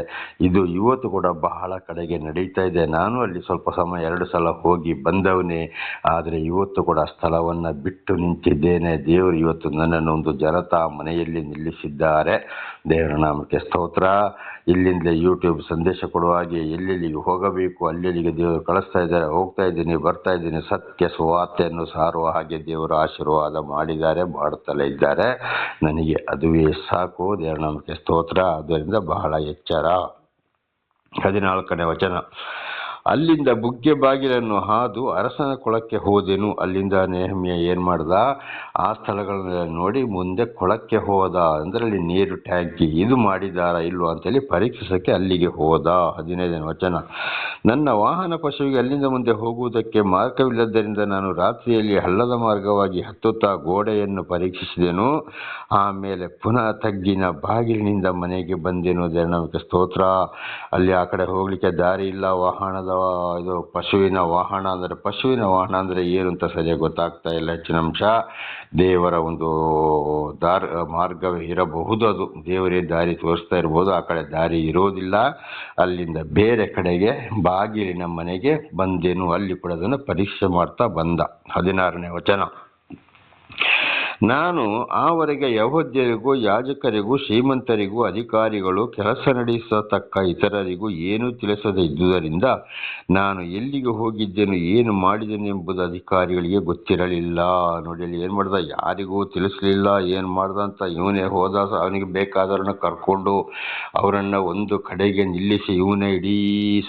ಇದು ಇವತ್ತು ಕೂಡ ಬಹಳ ಕಡೆಗೆ ನಡೀತಾ ಇದೆ. ನಾನು ಅಲ್ಲಿ ಸ್ವಲ್ಪ ಸಮಯ 2 ಸಲ ಹೋಗಿ ಬಂದವನೇ. ಆದರೆ ಇವತ್ತು ಕೂಡ ಸ್ಥಳವನ್ನು ಬಿಟ್ಟು ನಿಂತಿದ್ದೇನೆ. ದೇವರು ಇವತ್ತು ನನ್ನನ್ನು ಒಂದು ಜನತಾ ಮನೆಯಲ್ಲಿ ನಿಲ್ಲಿಸಿದ್ದಾರೆ. ದೇವರ ನಾಮಕ್ಕೆ ಸ್ತೋತ್ರ. ಇಲ್ಲಿಂದಲೇ ಯೂಟ್ಯೂಬ್ ಸಂದೇಶ ಕೊಡುವ ಹಾಗೆ ಎಲ್ಲೆಲ್ಲಿಗೆ ಹೋಗಬೇಕು ಅಲ್ಲೆಲ್ಲಿಗೆ ದೇವರು ಕಳಿಸ್ತಾ ಇದ್ದಾರೆ. ಹೋಗ್ತಾ ಇದ್ದೀನಿ, ಬರ್ತಾ ಇದ್ದೀನಿ, ಸತ್ಯ ಸುವಾರ್ತೆಯನ್ನು ಸಾರುವ ಹಾಗೆ ದೇವರು ಆಶೀರ್ವಾದ ಮಾಡಿದ್ದಾರೆ, ಮಾಡುತ್ತಲೇ ಇದ್ದಾರೆ. ನನಗೆ ಅದುವೇ ಸಾಕು. ದೇವರ ನಾಮಕ್ಕೆ ಸ್ತೋತ್ರ. ಅದರಿಂದ ಬಹಳ ಎಚ್ಚರ. 14ನೇ ವಚನ, ಅಲ್ಲಿಂದ ಬುಗ್ಗೆ ಬಾಗಿಲನ್ನು ಹಾದು ಅರಸನ ಕೊಳಕ್ಕೆ ಹೋದೆನು. ಅಲ್ಲಿಂದ ನೆಹಮ್ಯ ಏನು ಮಾಡ್ದ, ಆ ಸ್ಥಳಗಳನ್ನೆಲ್ಲ ನೋಡಿ ಮುಂದೆ ಕೊಳಕ್ಕೆ ಹೋದ. ಅಂದರೆ ಅಲ್ಲಿ ನೀರು ಟ್ಯಾಂಕಿ ಇದು ಮಾಡಿದಾರಾ ಇಲ್ವೋ ಅಂತೇಳಿ ಪರೀಕ್ಷಿಸೋಕ್ಕೆ ಅಲ್ಲಿಗೆ ಹೋದ. 15ನೇ ವಚನ, ನನ್ನ ವಾಹನ ಪಶುವಿಗೆ ಅಲ್ಲಿಂದ ಮುಂದೆ ಹೋಗುವುದಕ್ಕೆ ಮಾರ್ಗವಿಲ್ಲದ್ದರಿಂದ ನಾನು ರಾತ್ರಿಯಲ್ಲಿ ಹಳ್ಳದ ಮಾರ್ಗವಾಗಿ ಹತ್ತುತ್ತಾ ಗೋಡೆಯನ್ನು ಪರೀಕ್ಷಿಸಿದೆನು. ಆಮೇಲೆ ಪುನಃ ತಗ್ಗಿನ ಬಾಗಿಲಿನಿಂದ ಮನೆಗೆ ಬಂದೆನು. ದೇವರ ಸ್ತೋತ್ರ. ಅಲ್ಲಿ ಆ ಕಡೆ ಹೋಗ್ಲಿಕ್ಕೆ ದಾರಿ ಇಲ್ಲ. ಇದು ಪಶುವಿನ ವಾಹನ ಅಂದರೆ ಏನು ಅಂತ ಸರಿಯಾಗಿ ಗೊತ್ತಾಗ್ತಾ ಇಲ್ಲ. ಹೆಚ್ಚಿನ ಅಂಶ ದೇವರ ಒಂದು ಮಾರ್ಗವೇ ಇರಬಹುದು. ಅದು ದೇವರೇ ದಾರಿ ತೋರಿಸ್ತಾ ಇರ್ಬೋದು, ಆ ಕಡೆ ದಾರಿ ಇರೋದಿಲ್ಲ. ಅಲ್ಲಿಂದ ಬೇರೆ ಕಡೆಗೆ ಬಾಗಿಲಿನ ಮನೆಗೆ ಬಂದೆನು. ಅಲ್ಲಿ ಕೂಡ ಅದನ್ನು ಪರೀಕ್ಷೆ ಮಾಡ್ತಾ ಬಂದ. 16ನೇ ವಚನ, ನಾನು ಆವರೆಗೆ ಯಹೂದ್ಯರಿಗೂ ಯಾಜಕರಿಗೂ ಶ್ರೀಮಂತರಿಗೂ ಅಧಿಕಾರಿಗಳು ಕೆಲಸ ನಡೆಸತಕ್ಕ ಇತರರಿಗೂ ಏನೂ ತಿಳಿಸದೇ ಇದ್ದುದರಿಂದ ನಾನು ಎಲ್ಲಿಗೆ ಹೋಗಿದ್ದೇನು ಏನು ಮಾಡಿದ್ದೇನೆ ಎಂಬುದು ಅಧಿಕಾರಿಗಳಿಗೆ ಗೊತ್ತಿರಲಿಲ್ಲ. ನೋಡಿ ಅಲ್ಲಿ ಏನು ಮಾಡ್ದ, ಯಾರಿಗೂ ತಿಳಿಸಲಿಲ್ಲ ಏನು ಮಾಡ್ದ ಅಂತ. ಇವನೇ ಹೋದ, ಅವನಿಗೆ ಬೇಕಾದವ್ರನ್ನ ಕರ್ಕೊಂಡು ಅವರನ್ನು ಒಂದು ಕಡೆಗೆ ನಿಲ್ಲಿಸಿ ಇವನೇ ಇಡೀ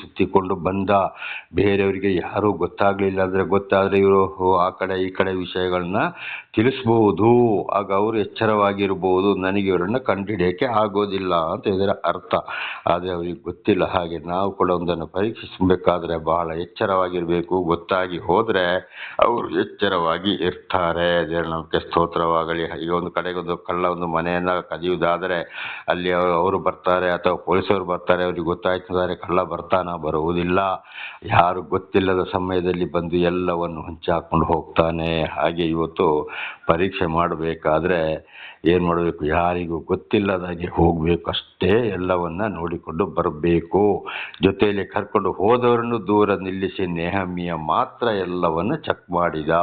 ಸುತ್ತಿಕೊಂಡು ಬಂದ. ಬೇರೆಯವರಿಗೆ ಯಾರೂ ಗೊತ್ತಾಗಲಿಲ್ಲ. ಅಂದರೆ ಗೊತ್ತಾದರೆ ಇವರು ಆ ಕಡೆ ಈ ಕಡೆ ವಿಷಯಗಳನ್ನ ತಿಳಿಸ್ಬೋದು. ಇರಬಹುದು. ಆಗ ಅವರು ಎಚ್ಚರವಾಗಿರಬಹುದು, ನನಗೆ ಇವರನ್ನು ಕಂಡುಹಿಡಿಯೋಕ್ಕೆ ಆಗೋದಿಲ್ಲ ಅಂತ ಇದರ ಅರ್ಥ. ಆದರೆ ಅವರಿಗೆ ಗೊತ್ತಿಲ್ಲ. ಹಾಗೆ ನಾವು ಕೂಡ ಒಂದನ್ನು ಪರೀಕ್ಷಿಸಬೇಕಾದ್ರೆ ಬಹಳ ಎಚ್ಚರವಾಗಿರಬೇಕು. ಗೊತ್ತಾಗಿ ಹೋದರೆ ಅವರು ಎಚ್ಚರವಾಗಿ ಇರ್ತಾರೆ. ದೇವರ ನಮಗೆ ಸ್ತೋತ್ರವಾಗಲಿ. ಈಗ ಒಂದು ಕಡೆಗೆ ಒಂದು ಕಳ್ಳ ಒಂದು ಮನೆಯನ್ನು ಕದಿಯುವುದಾದರೆ ಅಲ್ಲಿ ಅವರು ಬರ್ತಾರೆ ಅಥವಾ ಪೊಲೀಸರು ಬರ್ತಾರೆ. ಅವ್ರಿಗೆ ಗೊತ್ತಾಯ್ತದಾರೆ ಕಳ್ಳ ಬರ್ತಾನ, ಬರುವುದಿಲ್ಲ. ಯಾರು ಗೊತ್ತಿಲ್ಲದ ಸಮಯದಲ್ಲಿ ಬಂದು ಎಲ್ಲವನ್ನು ಹಂಚಾಕೊಂಡು ಹೋಗ್ತಾನೆ. ಹಾಗೆ ಇವತ್ತು ಪರೀಕ್ಷೆ ಮಾಡಬೇಕಾದ್ರೆ ಏನು ಮಾಡಬೇಕು? ಯಾರಿಗೂ ಗೊತ್ತಿಲ್ಲದಾಗೆ ಹೋಗಬೇಕು ಅಷ್ಟೇ. ಎಲ್ಲವನ್ನ ನೋಡಿಕೊಂಡು ಬರಬೇಕು. ಜೊತೆಯಲ್ಲಿ ಕರ್ಕೊಂಡು ಹೋದವರನ್ನು ದೂರ ನಿಲ್ಲಿಸಿ ನೆಹಮ್ಯ ಮಾತ್ರ ಎಲ್ಲವನ್ನು ಚೆಕ್ ಮಾಡಿದ.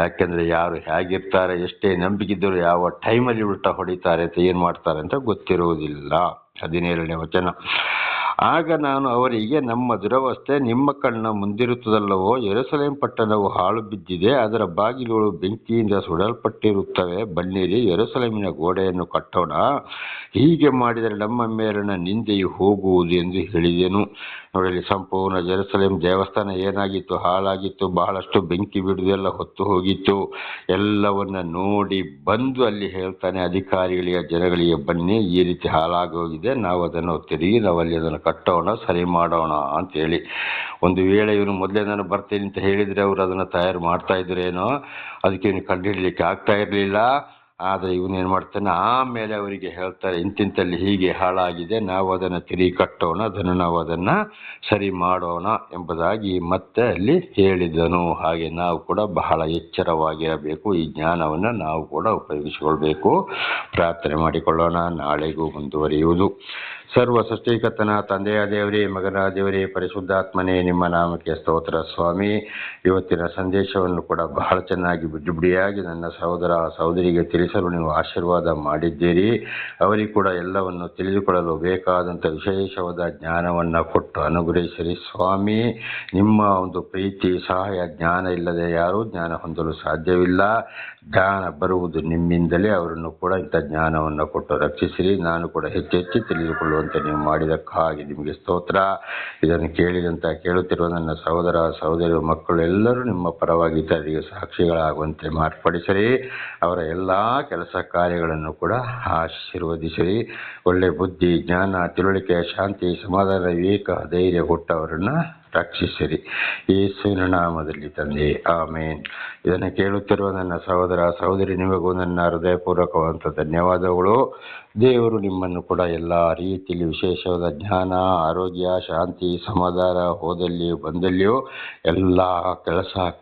ಯಾಕೆಂದರೆ ಯಾರು ಹೇಗಿರ್ತಾರೆ, ಎಷ್ಟೇ ನಂಬಿಕಿದ್ದರು ಯಾವ ಟೈಮಲ್ಲಿ ಉಲ್ಟಾ ಹೊಡಿತಾರೆ ಅಂತ ಏನು ಮಾಡ್ತಾರೆ ಅಂತ ಗೊತ್ತಿರುವುದಿಲ್ಲ. 17ನೇ ವಚನ. ಆಗ ನಾನು ಅವರಿಗೆ, ನಮ್ಮ ದುರವಸ್ಥೆ ನಿಮ್ಮ ಕಣ್ಣ ಮುಂದಿರುತ್ತದಲ್ಲವೋ? ಯೆರೂಸಲೇಮ್ ಪಟ್ಟಣವು ಹಾಳು ಬಿದ್ದಿದೆ, ಅದರ ಬಾಗಿಲುಗಳು ಬೆಂಕಿಯಿಂದ ಸುಡಲ್ಪಟ್ಟಿರುತ್ತವೆ. ಬನ್ನಿರಿ, ಯೆರೂಸಲೇಮಿನ ಗೋಡೆಯನ್ನು ಕಟ್ಟೋಣ. ಹೀಗೆ ಮಾಡಿದರೆ ನಮ್ಮ ಮೇಲಿನ ನಿಂದೆಯು ಹೋಗುವುದು ಎಂದು ಹೇಳಿದೆನು. ನೋಡಿ, ಸಂಪೂರ್ಣ ಜೆರುಸಲೇಮ್ ದೇವಸ್ಥಾನ ಏನಾಗಿತ್ತು? ಹಾಳಾಗಿತ್ತು. ಬಹಳಷ್ಟು ಬೆಂಕಿ ಬಿಡುವುದೆಲ್ಲ ಹೊತ್ತು ಹೋಗಿತ್ತು. ಎಲ್ಲವನ್ನ ನೋಡಿ ಬಂದು ಅಲ್ಲಿ ಹೇಳ್ತಾನೆ ಅಧಿಕಾರಿಗಳಿಗೆ, ಜನಗಳಿಗೆ, ಬನ್ನಿ, ಈ ರೀತಿ ಹಾಳಾಗೋಗಿದೆ, ನಾವು ಅದನ್ನು ತಿರುಗಿ ನಾವಲ್ಲಿ ಅದನ್ನು ಕಟ್ಟೋಣ, ಸರಿ ಮಾಡೋಣ ಅಂತೇಳಿ. ಒಂದು ವೇಳೆ ಇವನು ಮೊದಲೇ ನಾನು ಬರ್ತೀನಿ ಅಂತ ಹೇಳಿದರೆ ಅವರು ಅದನ್ನು ತಯಾರು ಮಾಡ್ತಾ ಇದ್ರೇನೋ, ಅದಕ್ಕೆ ಇವನು ಕಂಡುಹಿಡಲಿಕ್ಕೆ ಆಗ್ತಾ ಇರಲಿಲ್ಲ. ಆದರೆ ಇವನೇನು ಮಾಡ್ತಾನೆ, ಆಮೇಲೆ ಅವರಿಗೆ ಹೇಳ್ತಾರೆ, ಇಂತಿಂತಲ್ಲಿ ಹೀಗೆ ಹಾಳಾಗಿದೆ, ನಾವು ಅದನ್ನು ತಿರುಗಿ ಕಟ್ಟೋಣ, ನಾವು ಅದನ್ನು ಸರಿ ಮಾಡೋಣ ಎಂಬುದಾಗಿ ಮತ್ತೆ ಅಲ್ಲಿ ಹೇಳಿದನು. ಹಾಗೆ ನಾವು ಕೂಡ ಬಹಳ ಎಚ್ಚರವಾಗಿರಬೇಕು. ಈ ಜ್ಞಾನವನ್ನು ನಾವು ಕೂಡ ಉಪಯೋಗಿಸಿಕೊಳ್ಬೇಕು. ಪ್ರಾರ್ಥನೆ ಮಾಡಿಕೊಳ್ಳೋಣ. ನಾಳೆಗೂ ಮುಂದುವರಿಯುವುದು. ಸರ್ವ ಸೃಷ್ಟಿಕರ್ತನ ತಂದೆಯ ದೇವರೇ, ಮಗನ ದೇವರೇ, ಪರಿಶುದ್ಧಾತ್ಮನೇ, ನಿಮ್ಮ ನಾಮಕ್ಕೆ ಸ್ತೋತ್ರ ಸ್ವಾಮಿ. ಇವತ್ತಿನ ಸಂದೇಶವನ್ನು ಕೂಡ ಬಹಳ ಚೆನ್ನಾಗಿ ಬಿಡಿಯಾಗಿ ನನ್ನ ಸಹೋದರ ಸಹೋದರಿಗೆ ತಿಳಿಸಲು ನೀವು ಆಶೀರ್ವಾದ ಮಾಡಿದ್ದೀರಿ. ಅವರಿಗೆ ಕೂಡ ಎಲ್ಲವನ್ನು ತಿಳಿದುಕೊಳ್ಳಲು ಬೇಕಾದಂಥ ವಿಶೇಷವಾದ ಜ್ಞಾನವನ್ನು ಕೊಟ್ಟು ಅನುಗ್ರಹಿಸಿರಿ ಸ್ವಾಮಿ. ನಿಮ್ಮ ಒಂದು ಪ್ರೀತಿ, ಸಹಾಯ, ಜ್ಞಾನ ಇಲ್ಲದೆ ಯಾರೂ ಜ್ಞಾನ ಹೊಂದಲು ಸಾಧ್ಯವಿಲ್ಲ. ಜ್ಞಾನ ಬರುವುದು ನಿಮ್ಮಿಂದಲೇ. ಅವರನ್ನು ಕೂಡ ಇಂಥ ಜ್ಞಾನವನ್ನು ಕೊಟ್ಟು ರಕ್ಷಿಸಿರಿ. ನಾನು ಕೂಡ ಹೆಚ್ಚೆಚ್ಚು ತಿಳಿದುಕೊಳ್ಳುವಂತೆ ನೀವು ಮಾಡಿದಕ್ಕಾಗಿ ನಿಮಗೆ ಸ್ತೋತ್ರ. ಇದನ್ನು ಕೇಳುತ್ತಿರುವ ನನ್ನ ಸಹೋದರ ಸಹೋದರಿ ಮಕ್ಕಳು ಎಲ್ಲರೂ ನಿಮ್ಮ ಪರವಾಗಿ ಇತರರಿಗೆ ಸಾಕ್ಷಿಗಳಾಗುವಂತೆ ಮಾರ್ಪಡಿಸಿರಿ. ಅವರ ಎಲ್ಲ ಕೆಲಸ ಕಾರ್ಯಗಳನ್ನು ಕೂಡ ಆಶೀರ್ವದಿಸಿರಿ. ಒಳ್ಳೆ ಬುದ್ಧಿ, ಜ್ಞಾನ, ತಿಳುವಳಿಕೆ, ಶಾಂತಿ, ಸಮಾಧಾನ, ವಿವೇಕ, ಧೈರ್ಯ ಕೊಟ್ಟವರನ್ನು ರಕ್ಷಿಸಿರಿ. ಯೇಸುವಿನ ನಾಮದಲ್ಲಿ ತಂದೆ, ಆಮೇನ್. ಇದನ್ನು ಕೇಳುತ್ತಿರುವ ನನ್ನ ಸಹೋದರ ಸಹೋದರಿ, ನಿಮಗೂ ನನ್ನ ಹೃದಯಪೂರ್ವಕವಾದಂಥ ಧನ್ಯವಾದಗಳು. ದೇವರು ನಿಮ್ಮನ್ನು ಕೂಡ ಎಲ್ಲ ರೀತಿಯಲ್ಲಿ ವಿಶೇಷವಾದ ಜ್ಞಾನ, ಆರೋಗ್ಯ, ಶಾಂತಿ, ಸಮಾಧಾನ, ಹೋದಲ್ಲಿಯೂ ಬಂದಲ್ಲಿಯೂ ಎಲ್ಲ ಕೆಲಸ